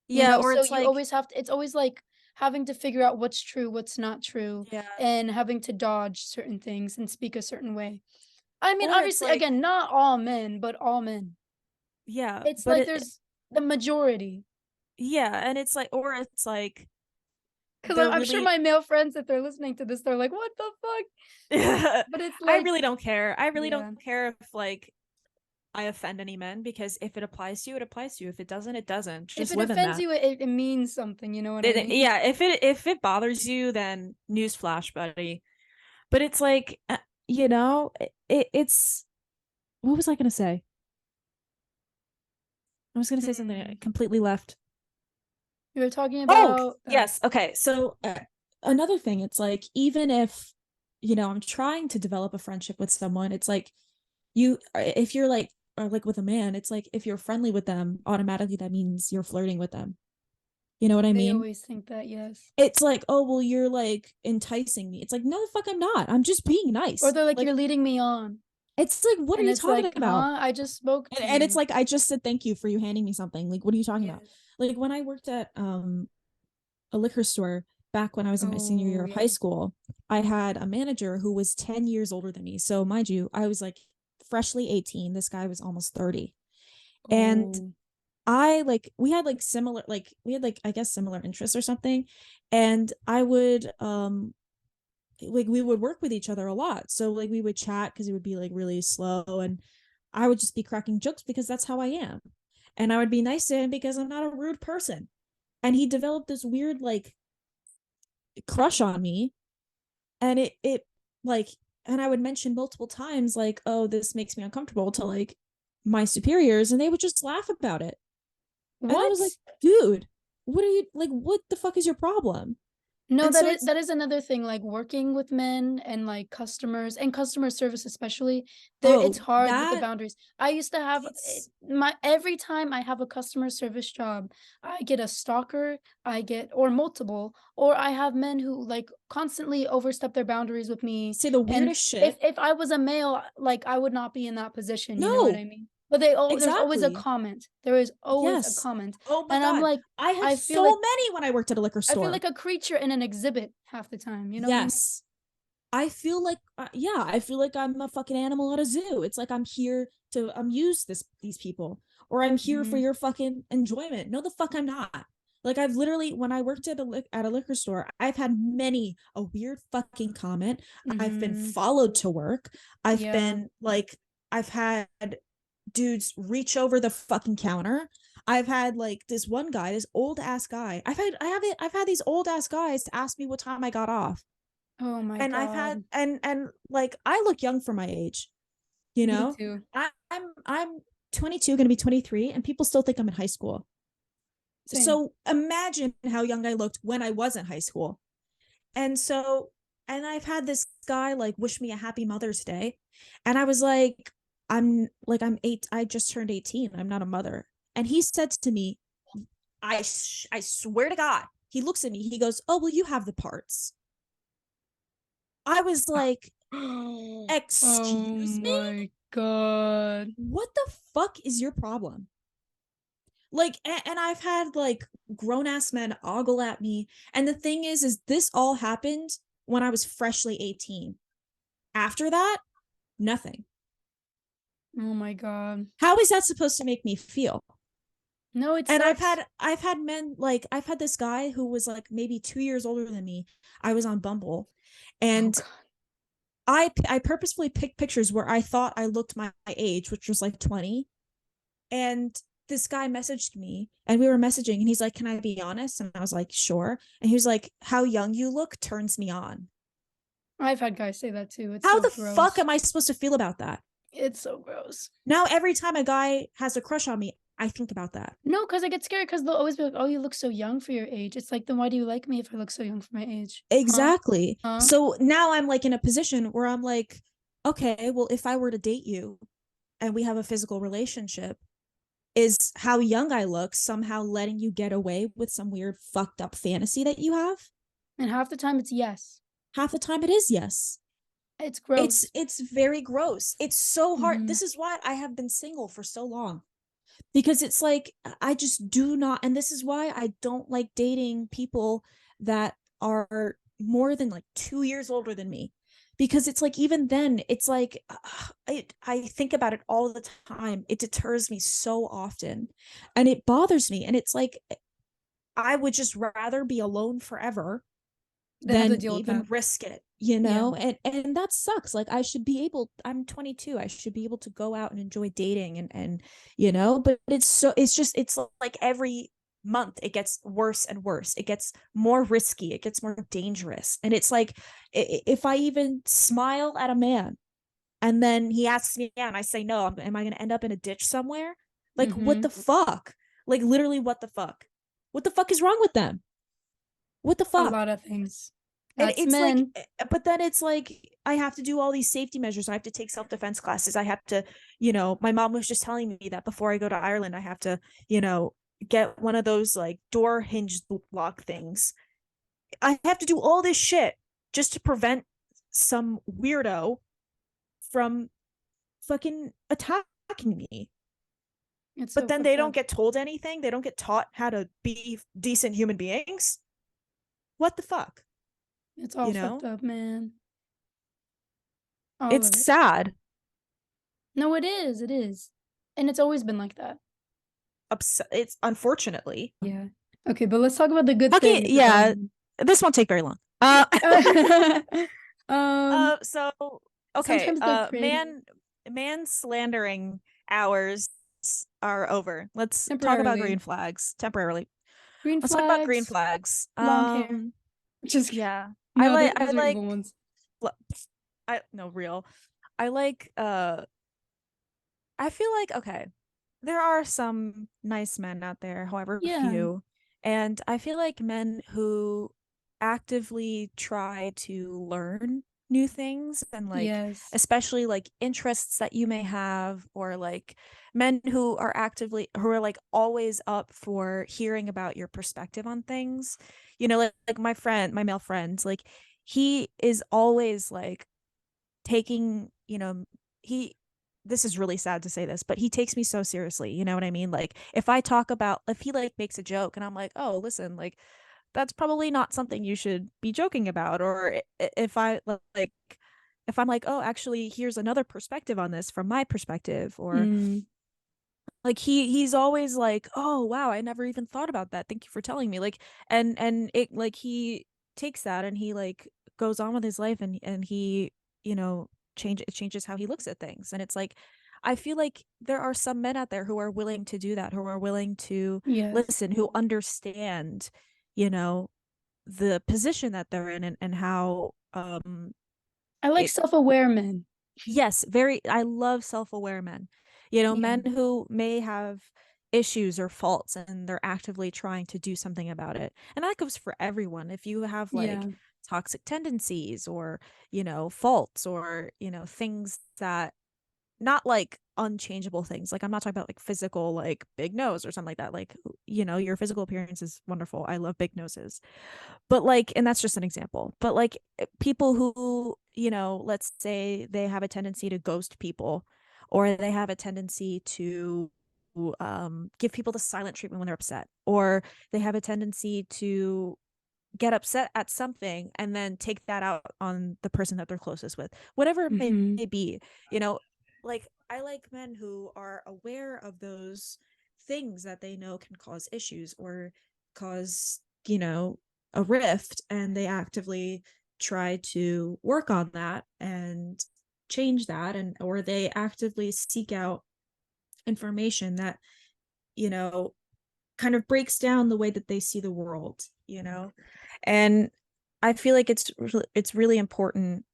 you Yeah, know. or So it's you like always have to. It's always like having to figure out what's true, what's not true, yeah, and having to dodge certain things and speak a certain way. I mean, or it's obviously, like again, not all men, but all men. yeah, It's but like it there's the majority. yeah, and it's like or it's like Because they're I'm sure really my male friends, if they're listening to this, they're like, "What the fuck?" But it's I like, really don't care. I really don't yeah. care if like I offend any men because if it applies to you, it applies to you. If it doesn't, it doesn't. If Just it live in offends that. you, it means something. You know what I mean? Yeah, if it bothers you, then newsflash, buddy. But it's like it's what was I gonna say? I was gonna say something I Hmm. completely left. You were talking Oh, about yes. Okay. So another thing, it's like even if I'm trying to develop a friendship with someone, it's like if you're like or like with a man, it's like if you're friendly with them, automatically that means you're flirting with them. You know what I they mean? always think that, yes. It's like, oh, well, you're like enticing me. It's like, no, the fuck, I'm not. I'm just being Or nice. they're like, "You're Like, leading me on," it's like, what are and you it's talking like, about? "Huh? I just spoke to And it's you." like, I just said thank you for you handing me something. Like, what are you talking about? Yes. Like, when I worked at a liquor store back when I was in my senior year Oh of high yeah. school, I had a manager who was 10 years older than me. So, mind you, I was like freshly 18. This guy was almost 30. And Oh. we had like similar, like, we had like, I guess, similar interests or something. And I would, like, we would work with each other a lot. So, like, we would chat because it would be like really slow. And I would just be cracking jokes because that's how I am. And I would be nice to him because I'm not a rude person. And he developed this weird, like, crush on me, and it like and I would mention multiple times like, oh, this makes me uncomfortable to like my superiors, and they would just laugh about it. And I was like, What? dude, what are you like, what the fuck is your problem? No, And so it's that is another thing, like, working with men and, like, customers and customer service especially, there it's oh hard with the that boundaries. I used to have it's my every time I have a customer service job, I get a stalker, I get or multiple, or I have men who, like, constantly overstep their boundaries with me, say the and weirdest shit. if I was a male, like, I would not be in that position, you know what No, I mean? But they all there's always a Exactly. comment. There is always a Yes. comment, Oh my and I'm God. like, I had I feel so like many when I worked at a liquor I feel store. like a creature in an exhibit half the time, you know what I mean? Yes. I feel like yeah, I feel like I'm a fucking animal at a zoo. It's like I'm here to amuse these people, or I'm here for Mhm, your fucking enjoyment. No, the fuck I'm not. Like I've literally, when I worked at a liquor store, I've had many a weird fucking comment. I've been mhm, followed to work. I've yeah. been like, I've had dudes reach over the fucking counter. I've had like this one guy, this old ass guy. I've had these old ass guys ask me what time I got off. Oh my And I've had god. and like I look young for my age, you Me know? too. I'm 22, going to be 23, and people still think I'm in high school. Same. So imagine how young I looked when I was in high school. And so, and I've had this guy like wish me a happy Mother's Day. And I was like, I just turned 18. I'm not a mother. And he said to me, I swear to God, he looks at me, he goes, "Oh, well, you have the parts." I was like, Oh "Excuse me? my god. What the fuck is your problem?" Like, and I've had like grown ass men ogle at me. And the thing is this all happened when I was freshly 18. After that, nothing. Oh my god. How is that supposed to make me feel? No, it And sucks. I've had men, like I've had this guy who was like maybe 2 years older than me. I was on Bumble, Oh and god. I purposefully picked pictures where I thought I looked my age, which was like 20. And this guy messaged me, and we were messaging, and he's like, "Can I be honest?" And I was like, "Sure." And he was like, "How young you look turns me on." I've had guys say that too. It's How so the fuck gross. am I supposed to feel about that? It's so gross. Now every time a guy has a crush on me, I think about that. No, because I get scared because 'cause they'll always be like, "Oh, you look so young for your age." It's like, "Then why do you like me if I look so young for my age?" Huh? Exactly. Huh? So now I'm like in a position where I'm like, okay, well, if I were to date you and we have a physical relationship, is how young I look somehow letting you get away with some weird fucked up fantasy that you have? And half the time it's yes. Half the time it is yes. It's gross. It's very gross. It's so hard. Mhm. This is why I have been single for so long. Because it's like I just do not, and this is why I don't like dating people that are more than like 2 years older than me. Because it's like even then, it's like I think about it all the time. It deters me so often, and it bothers me. And it's like I would just rather be alone forever They have to than deal with even that. risk it, you Yeah. know? And that sucks. Like I should be able, I'm 22. I should be able to go out and enjoy dating and you know, but it's just it's like every month it gets worse and worse. It gets more risky, it gets more dangerous. And it's like if I even smile at a man and then he asks me out and I say no, am I going to end up in a ditch somewhere? Like what Mhm. the fuck? Like literally what the fuck? What the fuck is wrong with them? What the A fuck? lot of things. And That's it's like men. but then it's like I have to do all these safety measures. I have to take self-defense classes. I have to, you know, my mom was just telling me that before I go to Ireland I have to, you know, get one of those like door hinge lock things. I have to do all this shit just to prevent some weirdo from fucking attacking me. It's But so then they fucked don't up. get told anything. They don't get taught how to be decent human beings. What the fuck? It's all You fucked know? up, man. All It's of it. sad. No, it is. And it's always been like that. It's unfortunately. Yeah. Okay, but let's talk about the good Okay, things about yeah, men. this won't take very long. Um, So okay, sometimes they're pretty man slandering hours are over. Let's talk about green temporarily. flags temporarily. Green Let's talk about green flags, flags. long hair. Just Yeah, no, I those are like evil ones. I no real. I like I feel like okay, there are some nice men out there, however Yeah. few, and I feel like men who actively try to learn new things and like Yes. especially like interests that you may have or like men who are like always up for hearing about your perspective on things. You know, like my male friends, like he is always like taking, you know, he this is really sad to say this, but he takes me so seriously. You know what I mean? Like if he like makes a joke and I'm like, oh, listen, like that's probably not something you should be joking about. Or if I like, if I'm like, oh, actually, here's another perspective on this from my perspective, or Mm, like he's always like, oh wow, I never even thought about that, thank you for telling me. Like, and it like he takes that and he like goes on with his life, and he, you know, changes how he looks at things. And it's like, I feel like there are some men out there who are willing to do that, who are willing to yes. listen, who understand, you know, the position that they're in, and how I like it self-aware men. yes, very, I love self-aware men. You know, Yeah. men who may have issues or faults and they're actively trying to do something about it. And that goes for everyone. If you have like Yeah. toxic tendencies, or, you know, faults, or, you know, things that, not like unchangeable things. Like I'm not talking about like physical, like big nose or something like that. Like, you know, your physical appearance is wonderful. I love big noses. But like, and that's just an example, but like people who, you know, let's say they have a tendency to ghost people, or they have a tendency to give people the silent treatment when they're upset, or they have a tendency to get upset at something and then take that out on the person that they're closest with, whatever it Hmm. may be, you know, like I like men who are aware of those things that they know can cause issues or cause, you know, a rift, and they actively try to work on that and change that, and or they actively seek out information that, you know, kind of breaks down the way that they see the world, you know. And I feel like it's really important,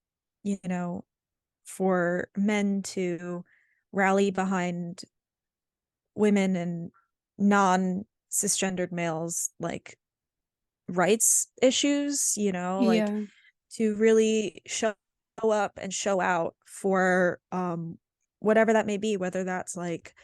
you know, for men to rally behind women and non cisgendered males like rights issues, you know, like Yeah. to really show up and show out for whatever that may be, whether that's like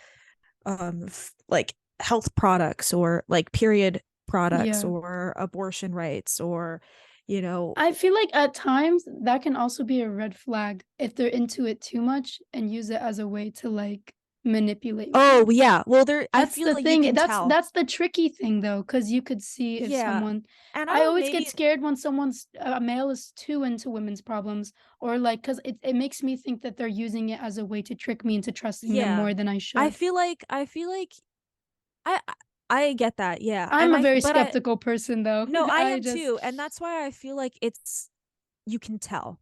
health products, or like period products, Yeah. or abortion rights, or, you know. I feel like at times that can also be a red flag if they're into it too much and use it as a way to like manipulate Oh women. yeah, well there, I That's feel the like you thing. can That's tell. that's the tricky thing though, because you could see if Yeah, someone and I I don't, always get maybe, scared when someone's a male is too into women's problems or like because it makes me think that they're using it as a way to trick me into trusting them yeah, more than I I should. feel like I I get that, yeah. I'm And a I very but I skeptical person though. no, I I am just too, and that's why I feel like it's, you can tell.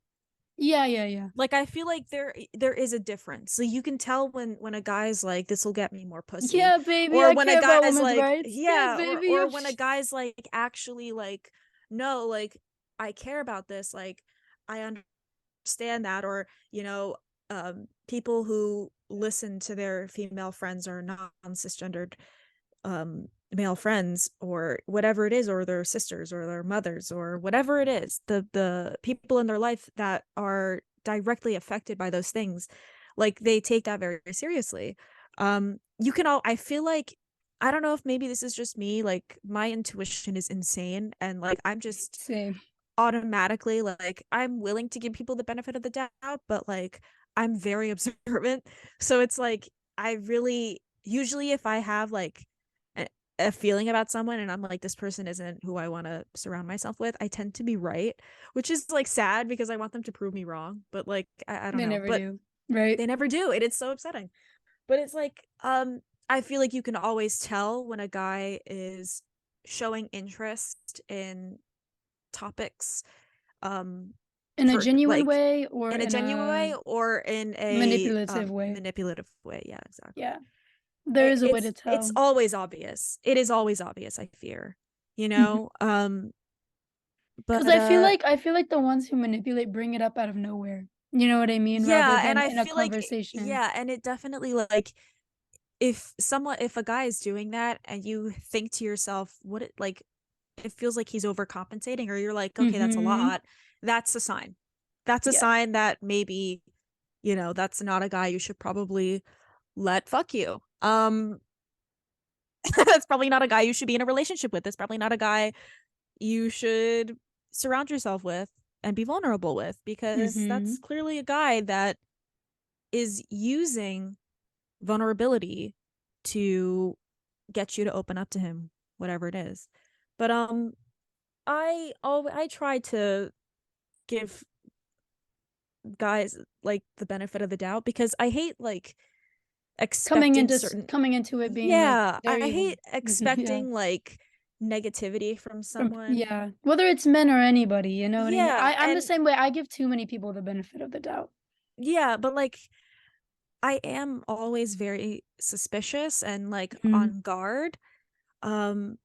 yeah, yeah, yeah. Like I feel like there is a difference. So you can tell when a guy's like, this will get me more pussy, Yeah, baby, or I when a care about guy's women's like, rights. Yeah, yeah, baby. or when a guy's like actually like, no, like I care about this, like I understand that. Or, you know, people who listen to their female friends or non-cisgendered male friends, or whatever it is, or their sisters or their mothers, or whatever it is, the people in their life that are directly affected by those things, like they take that very, very seriously. You can all, I feel like, I don't know if maybe this is just me, like my intuition is insane, and like I'm just Same. automatically like, I'm willing to give people the benefit of the doubt, but like I'm very observant. So it's like, I really, usually if I have like a, a feeling about someone and I'm like, this person isn't who I want to surround myself with, I tend to be right, which is like sad because I want them to prove me wrong. But like, I don't They know. never But do. Right? they never do. And it's so upsetting. But it's like, I feel like you can always tell when a guy is showing interest in topics, um In a for genuine like way or in a in genuine a way, or in a manipulative way. manipulative way. Yeah, exactly. Yeah. There is a way to It's tell. always obvious. It is always obvious, I fear, you Mhm. know. 'Cause But I feel like the ones who manipulate bring it up out of nowhere. You know what I mean? Rather yeah, and than I in a feel like, conversation. yeah, and it definitely like, if a guy is doing that and you think to yourself, what it like, it feels like he's overcompensating, or you're like, okay, that's a Mhm. lot, that's a sign. That's a Yeah. sign that maybe, you know, that's not a guy you should probably let fuck you. That's probably not a guy you should be in a relationship with. That's probably not a guy you should surround yourself with and be vulnerable with, because that's Mhm. clearly a guy that is using vulnerability to get you to open up to him, whatever it is. But I try to give guys like the benefit of the doubt because I hate like expecting certain coming into it being like yeah, they're I evil. hate Yeah. expecting like negativity from From someone. yeah. Whether it's men or anybody, you know what I mean? Yeah, I'm the and same way. I give too many people the benefit of the doubt. yeah, but like I am always very suspicious and like Mm. on guard. Um,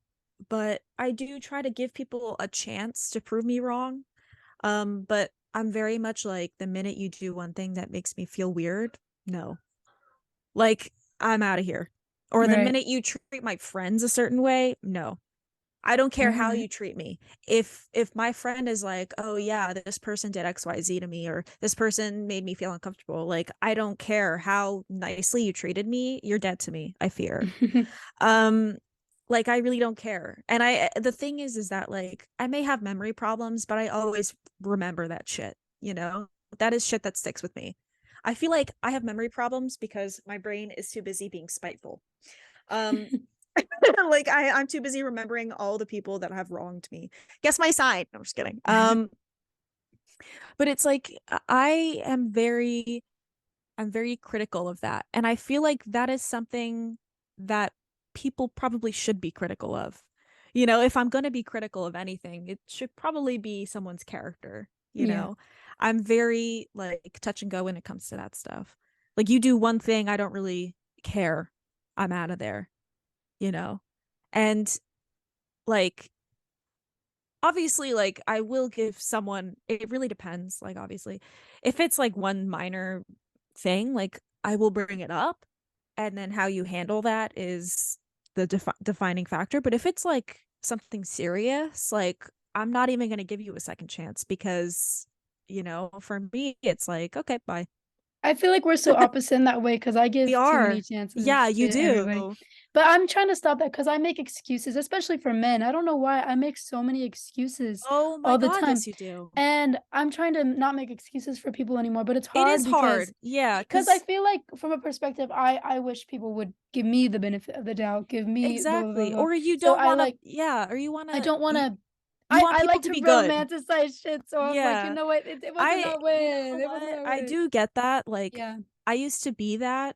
but I do try to give people a chance to prove me wrong. But I'm very much like the minute you do one thing that makes me feel weird, no. Like I'm out of here. Or the Right. minute you treat my friends a certain way, no. I don't care Right, how right. you treat me. If my friend is like, "Oh yeah, this person did XYZ to me or this person made me feel uncomfortable." Like I don't care how nicely you treated me, you're dead to me, I fear. Um like I really don't care. And I the thing is that like I may have memory problems, but I always remember that shit, you know? That is shit that sticks with me. I feel like I have memory problems because my brain is too busy being spiteful. Um like I'm too busy remembering all the people that have wronged me. Guess my sign. No, I'm just kidding. But it's like I am very I'm very critical of that. And I feel like that is something that people probably should be critical of. You know, if I'm going to be critical of anything, it should probably be someone's character, you Yeah. know. I'm very like touch and go when it comes to that stuff. Like you do one thing, I don't really care. I'm out of there, you know. And like obviously like I will give someone it really depends like obviously if it's like one minor thing like I will bring it up and then how you handle that is the defining factor but if it's like something serious like I'm not even going to give you a second chance because you know for me it's like okay bye. I feel like we're so opposite in that way because I We give too many are yeah chances to you everybody. do. But I'm trying to stop that because I make excuses, especially for men. I don't know why I make so many excuses Oh my all the god time. yes you do. And I'm trying to not make excuses for people anymore, but it's It is hard hard yeah because I because feel like from a perspective, I wish people would give me the benefit of the doubt, give me blah blah blah exactly blah. or you So don't I want to like yeah or you want I to don't wanna you want I people like to to be good. romanticize shit, so I'm like, "You Yeah. know what? It wasn't I that you way. know It wasn't what? that I way." do get that. Like Yeah. I used to be that.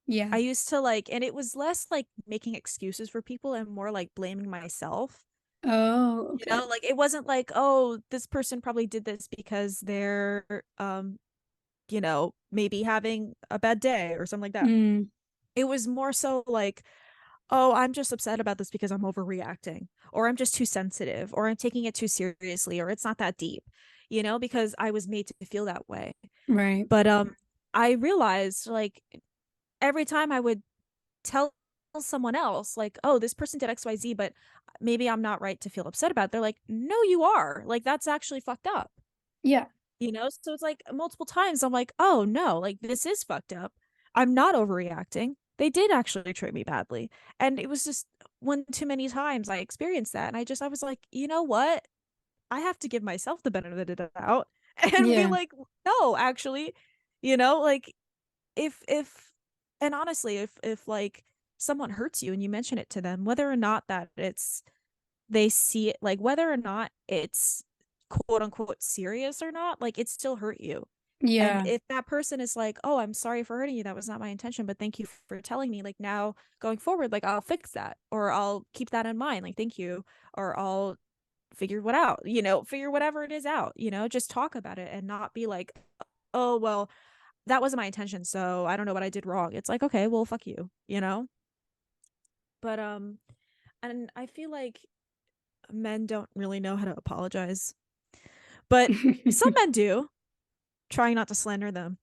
Yeah. I used to like and it was less like making excuses for people and more like blaming myself. Oh, You okay. know, like it wasn't like, oh, this person probably did this because they're you know, maybe having a bad day or something like that. Mm, It was more so like, oh, I'm just upset about this because I'm overreacting, or I'm just too sensitive, or I'm taking it too seriously, or it's not that deep, you know, because I was made to feel that way. right. But I realized like every time I would tell someone else, like, oh, this person did XYZ, but maybe I'm not right to feel upset about it. They're like, no, you are. Like, that's actually fucked up. Yeah. You know? So it's like multiple times I'm like, oh no, like this is fucked up. I'm not overreacting. They did actually treat me badly. And it was just one too many times I experienced that. And I was like, you know what? I have to give myself the benefit of the doubt and be Yeah. like, no, actually, you know, like if and honestly, if like someone hurts you and you mention it to them, whether or not that it's they see it like whether or not it's quote unquote serious or not, like it still hurt you. And Yeah. if that person is like, "Oh, I'm sorry for hurting you. That was not my intention, but thank you for telling me." Like now going forward, like I'll fix that or I'll keep that in mind. Like thank you or I'll figure what out, you know, figure whatever it is out, you know, just talk about it and not be like, "Oh, well, that wasn't my intention, so I don't know what I did wrong." It's like, "Okay, well, fuck you," you know? But and I feel like men don't really know how to apologize. But some men do, trying not to slander them.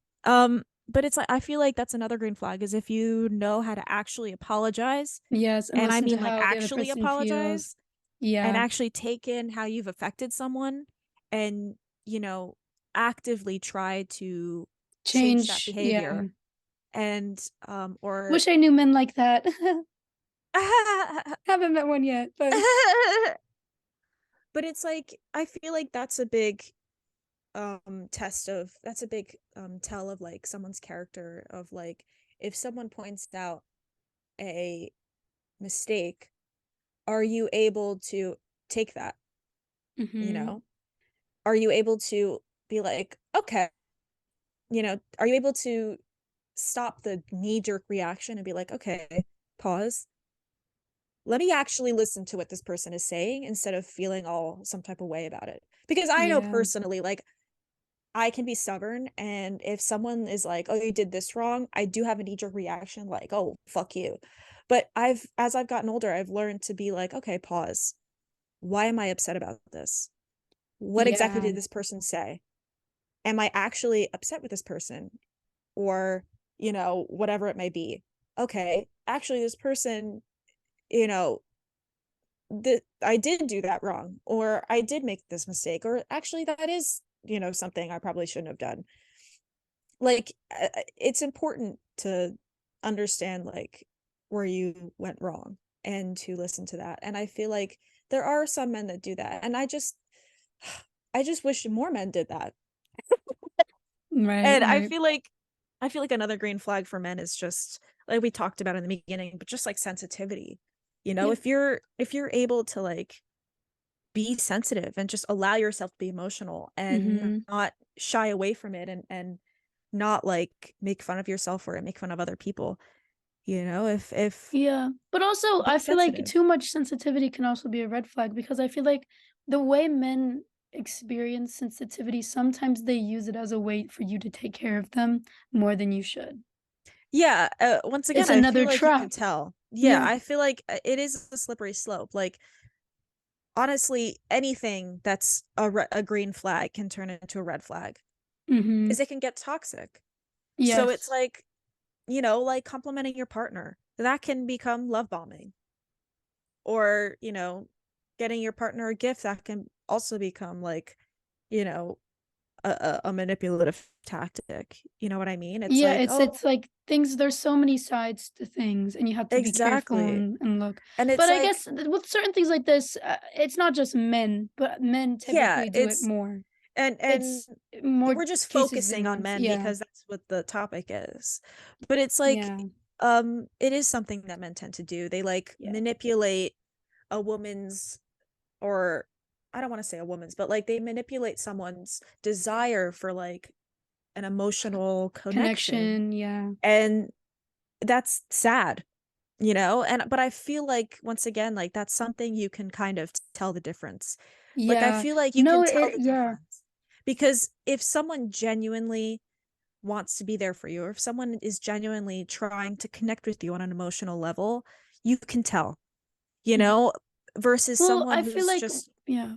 But it's like I feel like that's another green flag is if you know how to actually apologize, Yes, and and I listen to mean like how the other actually person feels. apologize and Yeah. actually take in how you've affected someone and, you know, actively try to change that Change. Yeah. behavior and or Wish I knew men like that. Haven't met one yet, but but it's like I feel like that's a big test of that's a big tell of like someone's character of like if someone points out a mistake, are you able to take that, you Mhm. know? Are you able to be like, okay, are you able to stop the knee jerk reaction and be like, okay, pause. Let me actually listen to what this person is saying instead of feeling all some type of way about it. Because I know Yeah. personally, like, I can be stubborn. And if someone is like, oh, you did this wrong, I do have a knee jerk reaction, like, oh, fuck you. But as I've gotten older, I've learned to be like, okay, pause. Why am I upset about this? What exactly Yeah. did this person say? Am I actually upset with this person? Or, whatever it may be. Okay, actually, this person, you know, I did do that wrong, or I did make this mistake, or actually, that is, something I probably shouldn't have done. Like, it's important to understand, like, where you went wrong and to listen to that. And I feel like there are some men that do that. And I just wish more men did that. Right, And right. I feel like another green flag for men is just like we talked about in the beginning, but just like sensitivity. Yeah. If you're able to like be sensitive and just allow yourself to be emotional and Mhm. not shy away from it and not like make fun of yourself or make fun of other people, if Yeah, but also be I feel like sensitive. too much sensitivity can also be a red flag because I feel like the way men experience sensitivity, sometimes they use it as a way for you to take care of them more than you should. Yeah, once again, It's I feel another like you can trap. tell. Yeah, Yeah. I feel like it is a slippery slope. Like honestly, anything that's a green flag can turn into a red flag because Mhm. it can get toxic. So it's Yes. like, like complimenting your partner. That can become love bombing. Or, getting your partner a gift that can also become like, you know, a manipulative tactic. You know what I mean? It's Yeah, like, it's oh, like things there's so many sides to things and you have to be careful exactly. and look. And it's But I like, guess with certain things like this, it's not just men, but men yeah, typically do it it's more. and It's more we're just cases than focusing on once. men Yeah. because that's what the topic is. But it's like Yeah. it is something that men tend to do. They like Yeah. manipulate a woman's, or I don't want to say a woman's, but like they manipulate someone's desire for like an emotional connection. Connection, yeah. And that's sad, and but I feel like once again, like that's something you can kind of tell the difference. Like I Yeah. feel like you No, can tell it the yeah. difference because if someone genuinely wants to be there for you, or if someone is genuinely trying to connect with you on an emotional level, you can tell, you Mhm. know, versus Well, someone I feel who's like just, yeah.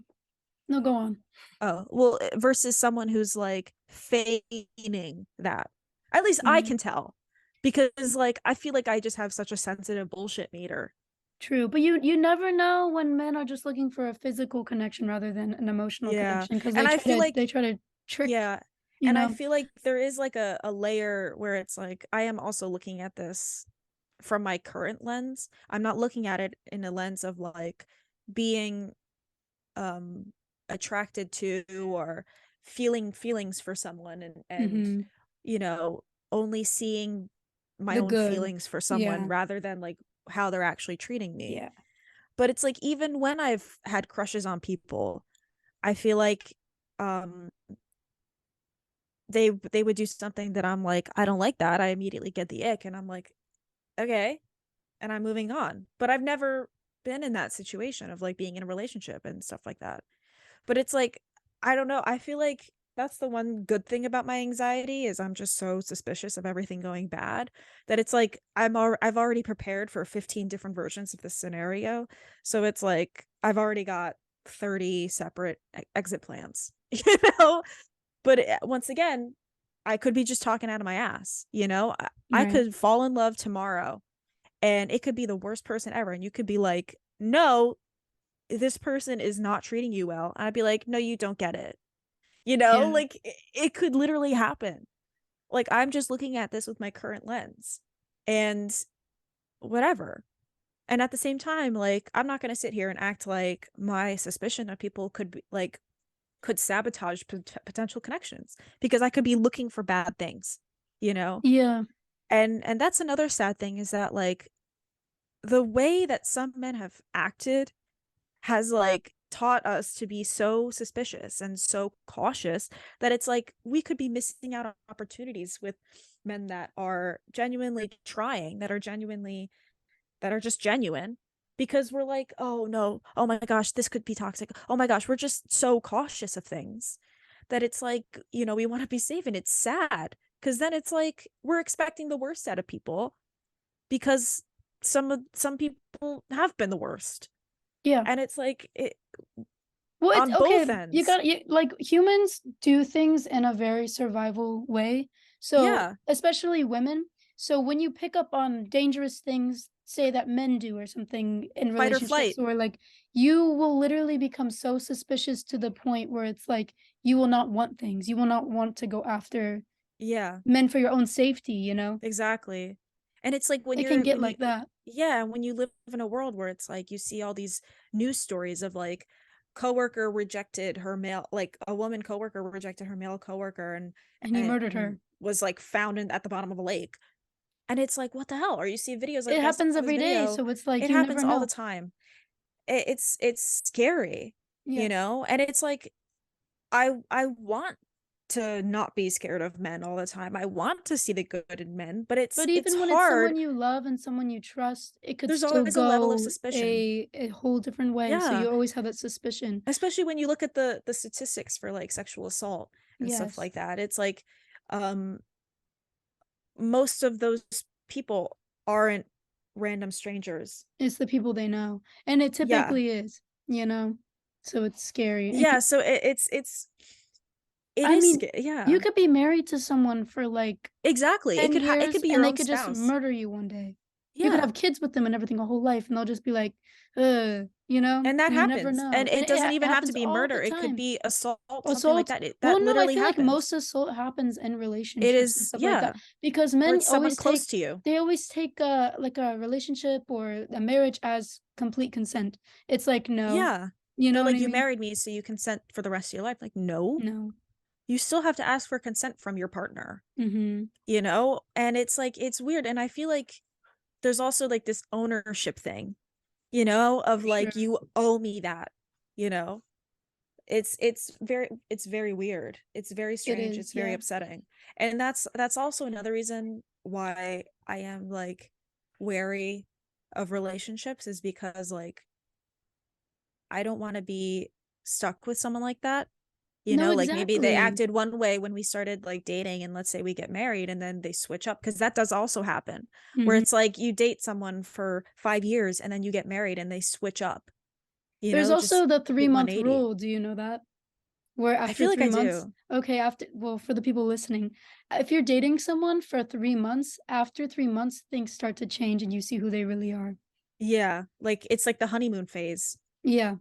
No, go on. oh, well, versus someone who's like feigning that. At least I Yeah. can tell because like I feel like I just have such a sensitive bullshit meter. True, but you never know when men are just looking for a physical connection rather than an emotional Yeah. connection because And I feel they like, try to trick, yeah. you And I know? feel like there is like a layer where it's like I am also looking at this from my current lens. I'm not looking at it in a lens of like being um attracted to or feeling feelings for someone and Mhm. you know only seeing my The own good. feelings for someone Yeah. rather than like how they're actually treating me. Yeah. But it's like even when I've had crushes on people, I feel like um they would do something that I'm like, I don't like that. I immediately get the ick and I'm like, okay, and I'm moving on. But I've never been in that situation of like being in a relationship and stuff like that. But it's like, I don't know. I feel like that's the one good thing about my anxiety is I'm just so suspicious of everything going bad that it's like I've already prepared for 15 different versions of this scenario. So it's like I've already got 30 separate exit plans, But once again, I could be just talking out of my ass, I Right. could fall in love tomorrow and it could be the worst person ever and you could be like, "No, this person is not treating you well." And I'd be like, "No, you don't get it." Yeah. Like it could literally happen. Like I'm just looking at this with my current lens and whatever. And at the same time, like I'm not going to sit here and act like my suspicion of people could be like could sabotage potential connections because I could be looking for bad things, you know? Yeah. And that's another sad thing is that like the way that some men have acted has like taught us to be so suspicious and so cautious that it's like we could be missing out on opportunities with men that are genuinely trying, that are just genuine because we're like, oh no, oh my gosh, this could be toxic. Oh my gosh, we're just so cautious of things that it's like, we want to be safe and it's sad because then it's like we're expecting the worst out of people because some people have been the worst. Yeah. And it's like Well, it's on okay. both You ends. got you like humans do things in a very survival way. So, Yeah, especially women. So when you pick up on dangerous things, say that men do or something in fight or relationships, flight. or like you will literally become so suspicious to the point where it's like you will not want things. You will not want to go after Yeah, men for your own safety, exactly. And it's like It can get like that. when you live in a world where it's like you see all these news stories of like coworker rejected her male, like a woman coworker rejected her male coworker And you murdered and her. was like found at the bottom of a lake. And it's like, what the hell? Or you see videos like It I saw happens this every day, video. so it's like It you never happens all the know. time. It's scary, Yes. and it's like I want to not be scared of men all the time. I want to see the good in men, but But it's even when it's hard. someone you love and someone you trust, it could There's still always a level of go suspicion. a whole different way. So Yeah, you always have that suspicion. especially when you look at the statistics for like sexual assault and stuff Yes. like that. It's like um most of those people aren't random strangers. It's the people they know. And it Yeah. typically is. So it's scary. And Yeah, so it I is mean, you yeah. could be married to someone for like Exactly. 10 It could years be your and they own could just spouse. murder you one day. You could Yeah. have kids with them and everything a whole life and they'll just be like, And that and you never happens. know. And And it doesn't it even have to happens be all the murder. It could time. be assault, something like Assault. that. Well, That no, I literally feel like most happens. assault happens in It relationships and is, stuff like that yeah. because Or men it's someone always close take to you. they always take like a relationship or a marriage as complete consent. It's like no. Yeah. You They're know what like, I you mean? married me, so you consent for the rest of your life. Like, no, No. you still have to ask for consent from your partner, Mhm. And it's like, it's weird. And I feel like there's also like this ownership thing, of For like, sure. you owe me that, you know? It's very weird. It's very It strange. It's is. very Yeah. upsetting. And that's also another reason why I am like wary of relationships is because like I don't want to be stuck with someone like that. No, Like maybe they exactly. acted one way when we started like dating and let's say we get married and then they switch up because that does also happen where Mhm. it's like you date someone for 5 years and then you get married and they switch up, There's just also the complete 3-month 180. rule. Do you know that? Where I after feel like 3 I months, do. okay, well, for the people listening, if you're dating someone for 3 months, after 3 months, things start to change and you see who they really are. Yeah, like it's like the honeymoon phase. Yeah.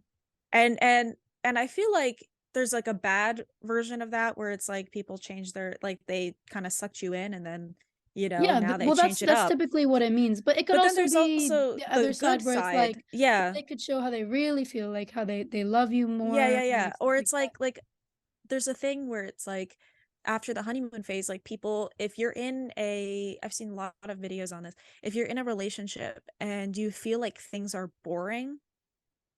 And I feel like there's like a bad version of that where it's like people change their like they kind of sucked you in and then, Yeah, now they well, that's change it that's up. typically what it means, but it could But then also there's be also the the other good side where it's side. like, Yeah. they could show how they really feel, like how they love you Yeah, more yeah, and yeah. like stuff Or like it's that. like there's a thing where it's like after the honeymoon phase, like people, if you're in I've seen a lot of videos on this. If you're in a relationship and you feel like things are boring,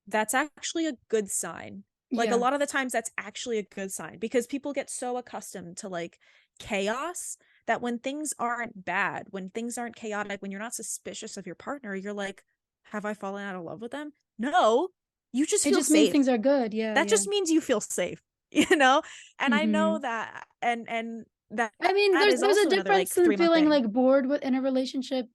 that's actually a good sign. Like a Yeah. lot of the times that's actually a good sign because people get so accustomed to like chaos that when things aren't bad, when things aren't chaotic, when you're not suspicious of your partner, you're like, have I fallen out of love with them? No, you just It feel just means safe. things are good. Yeah, That yeah. just means you feel safe, you know? And I know Mhm. that and that I mean, that is there's a also another like difference in 3 month feeling thing like bored with in a relationship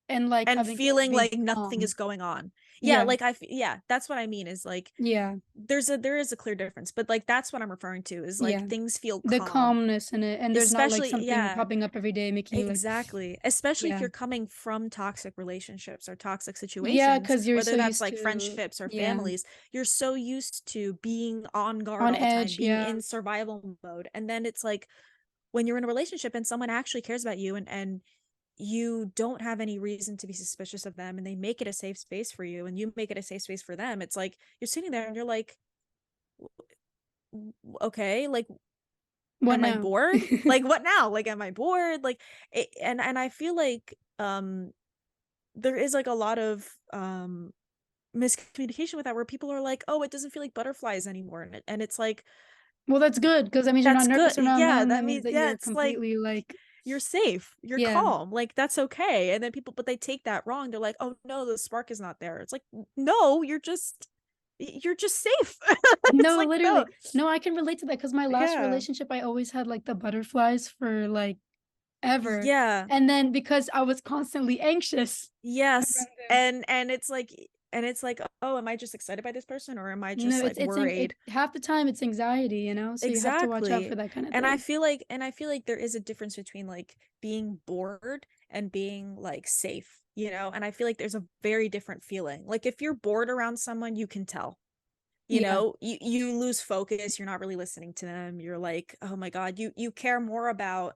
and like and having to like feeling be like nothing calm. is going on. Yeah, Yeah. like yeah, that's what I mean is like Yeah. there is a clear difference, but like that's what I'm referring to is like Yeah. things feel The calm, calmness in it, and there's not like especially something yeah, popping up every day making you like, exactly, especially if yeah. you're coming from toxic relationships or toxic Yeah, situations, because 'cause you're whether so that's used like to, friendships or yeah, families. You're so used to being on guard on all the time, edge, being yeah. in survival mode, and then it's like when you're in a relationship and someone actually cares about you and you don't have any reason to be suspicious of them and they make it a safe space for you and you make it a safe space for them, it's like you're sitting there and you're like, okay, like What am I now? bored? Like what now? Like am I bored? Like and I feel like there is like a lot of miscommunication with that where people are like, "Oh, it doesn't feel like butterflies anymore." And it's like Well, that's good because that means you're that's not good. nervous around Yeah, them. that That means means that yeah, you're it's like completely like, you're safe, you're yeah. calm, like that's okay. And then people, but they take that wrong. They're like, "Oh no, the spark is not there." It's like, no, you're just safe. It's No, like no, literally. No, I can relate to that because my last yeah, relationship, I always had like the butterflies for like ever. yeah. And then because I was constantly anxious Yes. around them. And it's like, oh, am I just excited by this person or am I No, just like it worried? half the time it's anxiety, you know? So you have to watch out for Exactly. that kind of And thing. I feel like there is a difference between like being bored and being like safe, you know? And I feel like there's a very different feeling. Like if you're bored around someone, you can tell. You Yeah, know, you lose focus, you're not really listening to them. You're like, "Oh my God, you care more about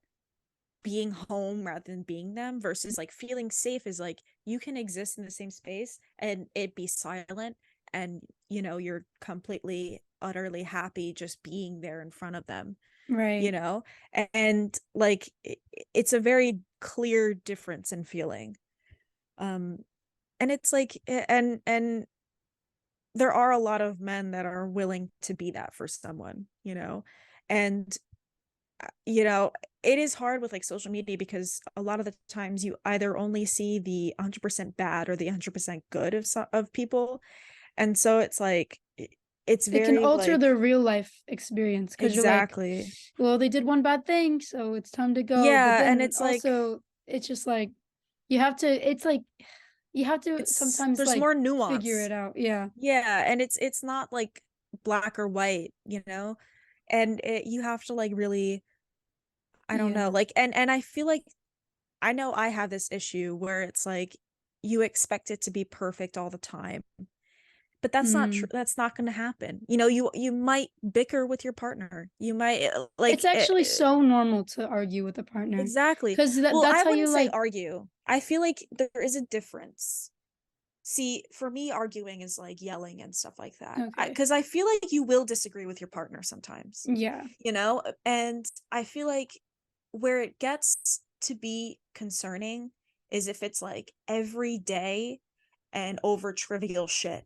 being home rather than being them versus like feeling safe is like you can exist in the same space and it be silent and you know you're completely utterly happy just being there in front of them, you right. know. And like it's a very clear difference in feeling. um and it's like and there are a lot of men that are willing to be that for someone, you know. And you know, it is hard with like social media because a lot of the times you either only see the 100% bad or the 100% good of people. And so it's like it's It can very alter like their real life experience because you're like, exactly. well, they did one bad thing, so it's time to go. But Yeah, and then it's like also, it's just like you have to, it's like you have to it's sometimes there's like more figure nuance. it out. Yeah. Yeah, and it's not like black or white, you know. And you have to like really I don't know, Yeah. like and I feel like I know I have this issue where it's like you expect it to be perfect all the time. But that's not true. Mm. That's not going to happen. You know, you might bicker with your partner. You might It's actually so normal to argue with a partner exactly. because Well, that's I how you wouldn't say like, argue. I feel like there is a difference. See, for me, arguing is like yelling and stuff like that. okay. Because I feel like you will disagree with your partner sometimes, Yeah. you know? And I feel like where it gets to be concerning is if it's like every day and over trivial shit.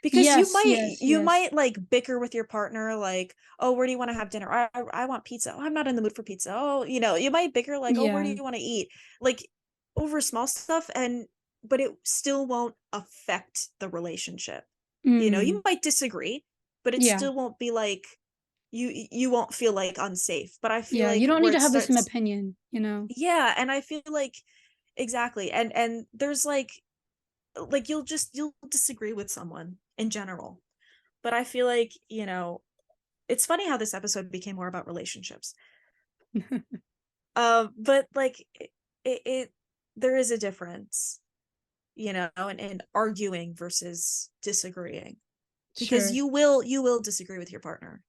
Because Yes, yes, you yes. might like bicker with your partner like, oh, where do you want to have dinner? I want pizza. Oh, I'm not in the mood for pizza. Oh, you know, you might bicker like, oh, where do Yeah. you want to eat, like over small stuff. And but it still won't affect the relationship. You know, you Mm. might disagree, but it Yeah. still won't be like you won't feel like unsafe. But I feel Yeah. You like don't where need to it have the same starts, opinion, you know? yeah. And I feel like exactly. And there's like you'll disagree with someone in general. But I feel like, you know, it's funny how this episode became more about relationships. But like it there is a difference, you know, in arguing versus disagreeing. Because Sure. you will disagree with your partner.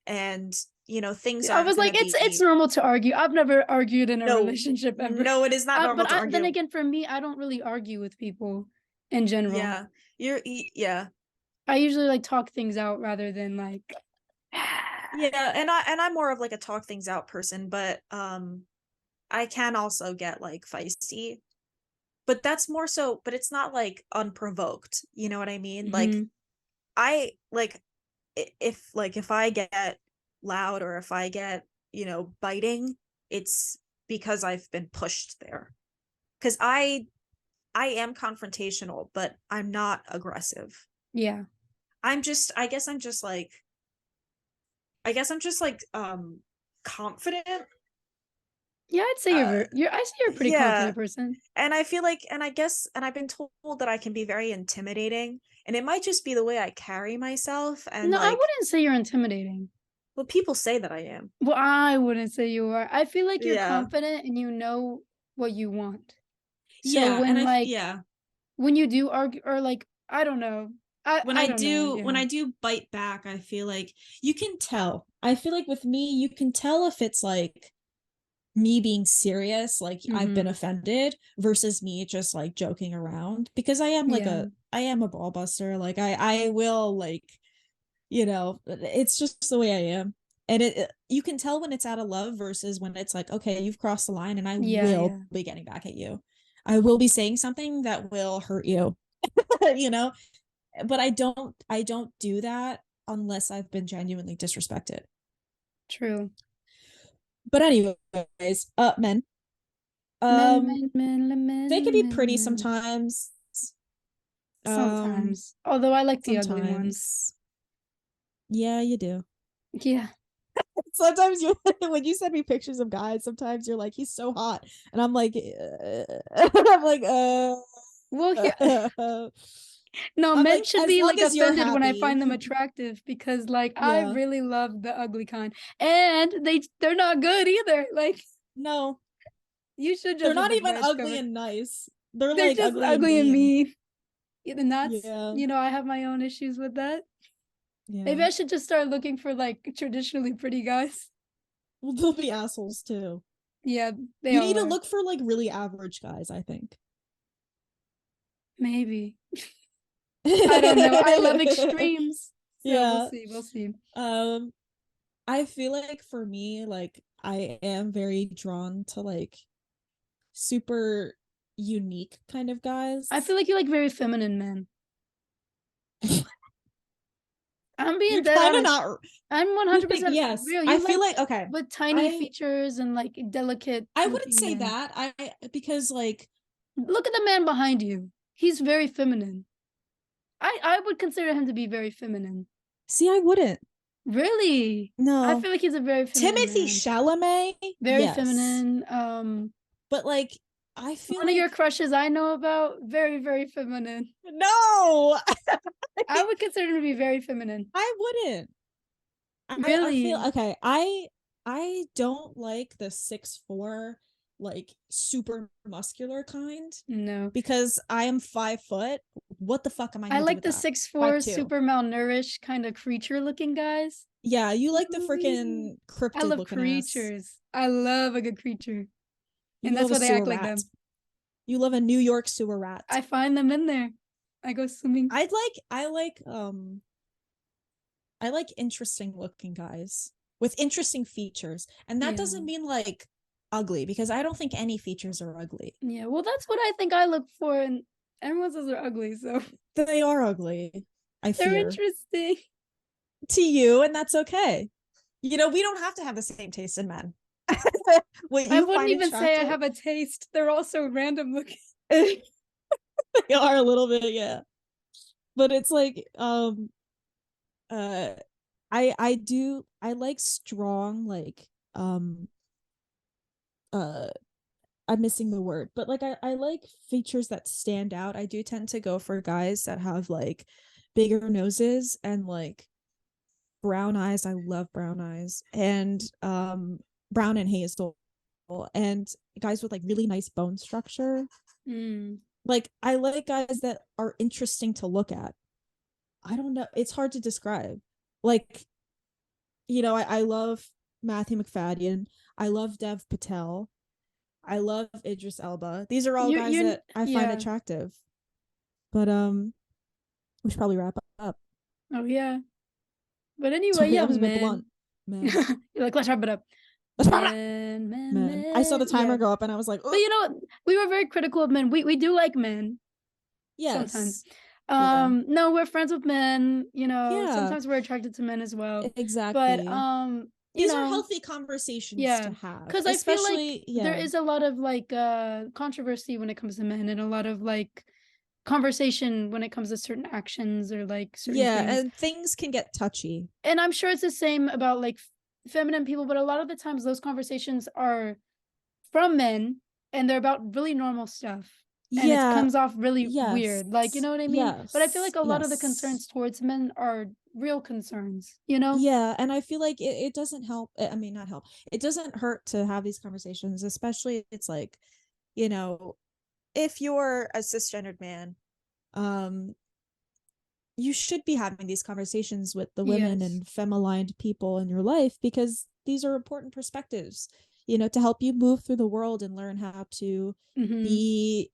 And, you know, things I aren't was like, gonna it's be normal to argue. I've never argued in a no, relationship ever. no, it is not normal But to then argue. again, for me, I don't really argue with people in general. Yeah. Yeah. I usually like talk things out rather than like, Yeah, and I'm more of like a talk things out person, but I can also get like feisty, but that's more so, but it's not like unprovoked, you know what I mean? Like hmm, I like if I get loud or if I get, you know, biting, it's because I've been pushed there. Because I am confrontational, but I'm not aggressive. yeah, I guess I'm just like I guess I'm just like confident. yeah. I'd say Uh I say you're a pretty yeah. confident person. And I feel like and I guess and I've been told that I can be very intimidating, and it might just be the way I carry myself and No, I like wouldn't say you're intimidating. well people say that I am. Well, I wouldn't say you are. I feel like you're Yeah. confident and you know what you want. So Yeah, and when like yeah. when you do argue or like I don't know. I don't know. When Yeah. I do bite back, I feel like you can tell. I feel like with me, you can tell if it's like me being serious, like I've been Hmm. offended versus me just like joking around because Yeah. I am a ball buster. Like I will like It's just the way I am. And you can tell when it's out of love versus when it's like, okay, you've crossed the line and I Yeah, will yeah. be getting back at you. I will be saying something that will hurt you, you know? But I don't do that unless I've been genuinely disrespected. True. But anyways, men. Men, Um, men, men, they can men, be men, pretty men. sometimes. Um, Sometimes. Although I like the ugly ones. sometimes. Yeah, you do. Yeah. Sometimes you when you send me pictures of guys, sometimes you're like, he's so hot. And I'm like, I'm like, Well, yeah. No, I'm men like, should as be long like as you're offended when I happy. find them attractive because like I Yeah. really love the ugly kind. And they're not good either. Like No, you should they're judge a not book even by its ugly cover. and nice. They're They're like just ugly and ugly and mean. mean. And that's, Yeah. I have my own issues with that. Maybe Yeah. I should just start looking for like traditionally pretty guys. Well, they'll be assholes too. Yeah, they You all need to are. look for like really average guys, I think. Maybe. I don't know. I love extremes. So we'll Yeah. see. We'll see. Um, I feel like for me, like I am very drawn to like super unique kind of I feel guys. like you like very feminine men. I'm being You're dead kind of honest. not. I'm You think 100% yes? real. I You feel like like okay. with tiny I features and like delicate I wouldn't looking say men. that. I because like Look at the man behind you. He's very feminine. I would consider him to be very feminine. see, I wouldn't. Really? I No, feel like he's a very feminine Timothy man. Chalamet, Very yes, feminine. but like I feel One of your like crushes I know about, very, very feminine. no, I would consider him to be very feminine. I wouldn't. I feel Really? okay. I don't like the 6'4", like super muscular kind No. because I am 5 foot. What the fuck am I I gonna do like with the that? 6'4", 5'2". super malnourished kind of creature looking guys. Yeah, you like the Ooh. freaking I cryptid love looking ass. creatures. I love a good creature. You And that's love a why they act sewer like rat. them. You love a New York sewer rat. I find them in there. I go swimming. I like interesting looking guys with interesting features. And that Yeah. doesn't mean like ugly because I don't think any features are ugly. Yeah. Well, that's what I think I look for. And everyone says they're ugly. So They are ugly, I they're fear, interesting. to you, and that's okay. We don't have to have the same taste in men. What I you wouldn't find even say I attractive, have a taste. They're all so random looking. they are a little bit, yeah. But it's like, uh, I like strong, like, uh, I'm missing the word, but like I like features that stand out. I do tend to go for guys that have like bigger noses and like brown eyes. I love brown eyes and brown and hazel and guys with like really nice bone structure. Mm, Like I like guys that are interesting to look at. I don't know. It's hard to describe. Like, I love Matthew McFadden. I love Dev Patel. I love Idris Elba. These are all guys that I find yeah. attractive. But we should probably wrap up. Oh, yeah. But anyway, Sorry, yeah, I was a bit man. blunt, man. You're like, let's wrap it up. Man, man, Man, I saw man. the Yeah. timer go up and I was like, But oh, we were very critical of men. We do like men sometimes. yes. Yeah. No, we're friends with men, Yeah, sometimes we're attracted to men as well. But exactly. you These are know, healthy conversations yeah. to have, Because I feel like especially, there yeah. is a lot of like controversy when it comes to men and a lot of like conversation when it comes to certain actions or like certain Yeah, things. and things can get touchy. And I'm sure it's the same about like feminine people, but a lot of the times those conversations are from men and they're about really normal stuff. And it Yeah, comes off really yes. weird. Like, you know what I mean? But I feel Yes. like a lot of the Yes. concerns towards men are real concerns, you know? Yeah, and I feel like it doesn't help. I mean, not help. It doesn't hurt to have these conversations, especially it's like, you know, if you're a cisgendered man, um, you should be having these conversations with the women Yes. and femme-aligned people in your life because these are important perspectives, to help you move through the world and learn how to Mm-hmm. be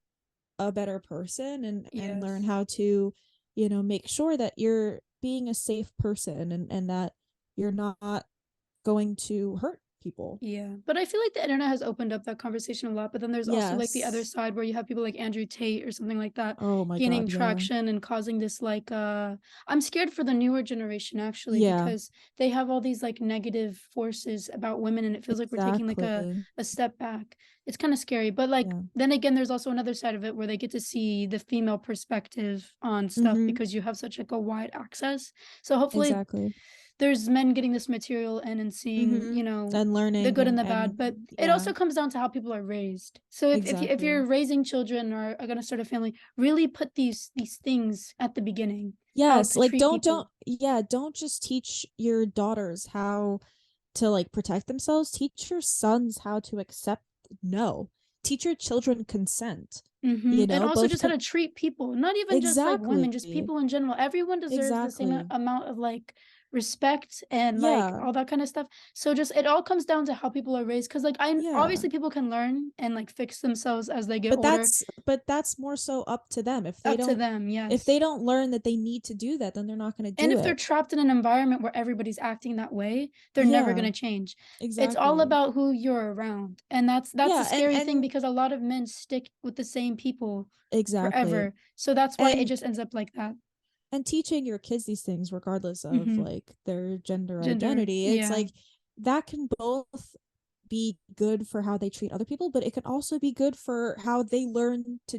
a better person and learn Yes. how to, make sure that you're being a safe person, and that you're not going to hurt people. Yeah, but I feel like the internet has opened up that conversation a lot, but then there's also like the other Yes. side where you have people like Andrew Tate or something like that Oh my gaining God, yeah. traction and causing this like I'm scared for the newer generation actually Yeah, because they have all these like negative forces about women and it feels like we're taking like exactly. a step back. It's kind of scary, but like Yeah. then again there's also another side of it where they get to see the female perspective on stuff Mm-hmm. because you have such like a wide access. So hopefully Exactly. there's men getting this material and seeing, Mm-hmm. And the learning good and the bad, but and it yeah, also comes down to how people are raised. So if exactly. you're raising children or are gonna start a family, really put these things at the beginning, how Yes, to like treat people. don't just teach your daughters how to like protect themselves. Teach your sons how to accept no. Teach your children consent. And also Both just how can to treat people, not even just like women, exactly. just people in general. Everyone deserves the same Exactly. amount of like respect and like Yeah. all that kind of stuff. So just it all comes down to how people are raised. Because like I Yeah. obviously people can learn and like fix themselves as they get But older. that's more so up to them. Up to them, If they yes. don't learn that they need to do that, then they're not going to And do if they're it. trapped in an environment where everybody's acting that way, they're never Yeah, going to change. It's all exactly. about who you're around. And that's a Yeah, scary thing and because a lot of men stick with the same people exactly. forever. So that's why it And just ends up like that. teaching your kids these things regardless of Hmm. like their gender Gender. identity, it's Yeah, like that can both be good for how they treat other people, but it can also be good for how they learn to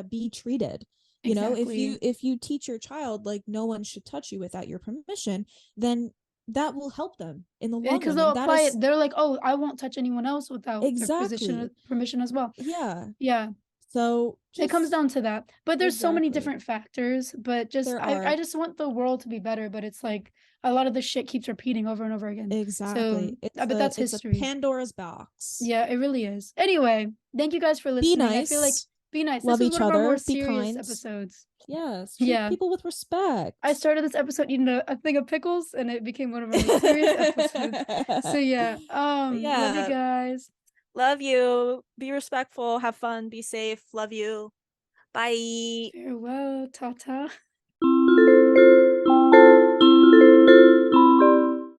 be treated. exactly. If you teach your child like no one should touch you without your permission, then that will help them in the long Because run. they'll And that apply is it. They're like, oh, I won't touch anyone else without their exactly. permission as well. Yeah. Yeah. So It comes just down to that. But there's so many exactly. different factors. But just There I are just want the world to be better, but it's like a lot of the shit keeps repeating over and over again. So exactly. but that's It's a history. Pandora's box. Yeah, it really is. Anyway, thank you guys for Be listening. I feel like nice, be nice. This love was each one of our more other, be serious kind. episodes. Yes, treat Yeah. people with I respect. started this episode eating a thing of pickles and it became one of our most serious episodes. So yeah, love you Yeah. guys. Love you. Be respectful. Have fun. Be safe. Love you. Bye. Farewell, Tata.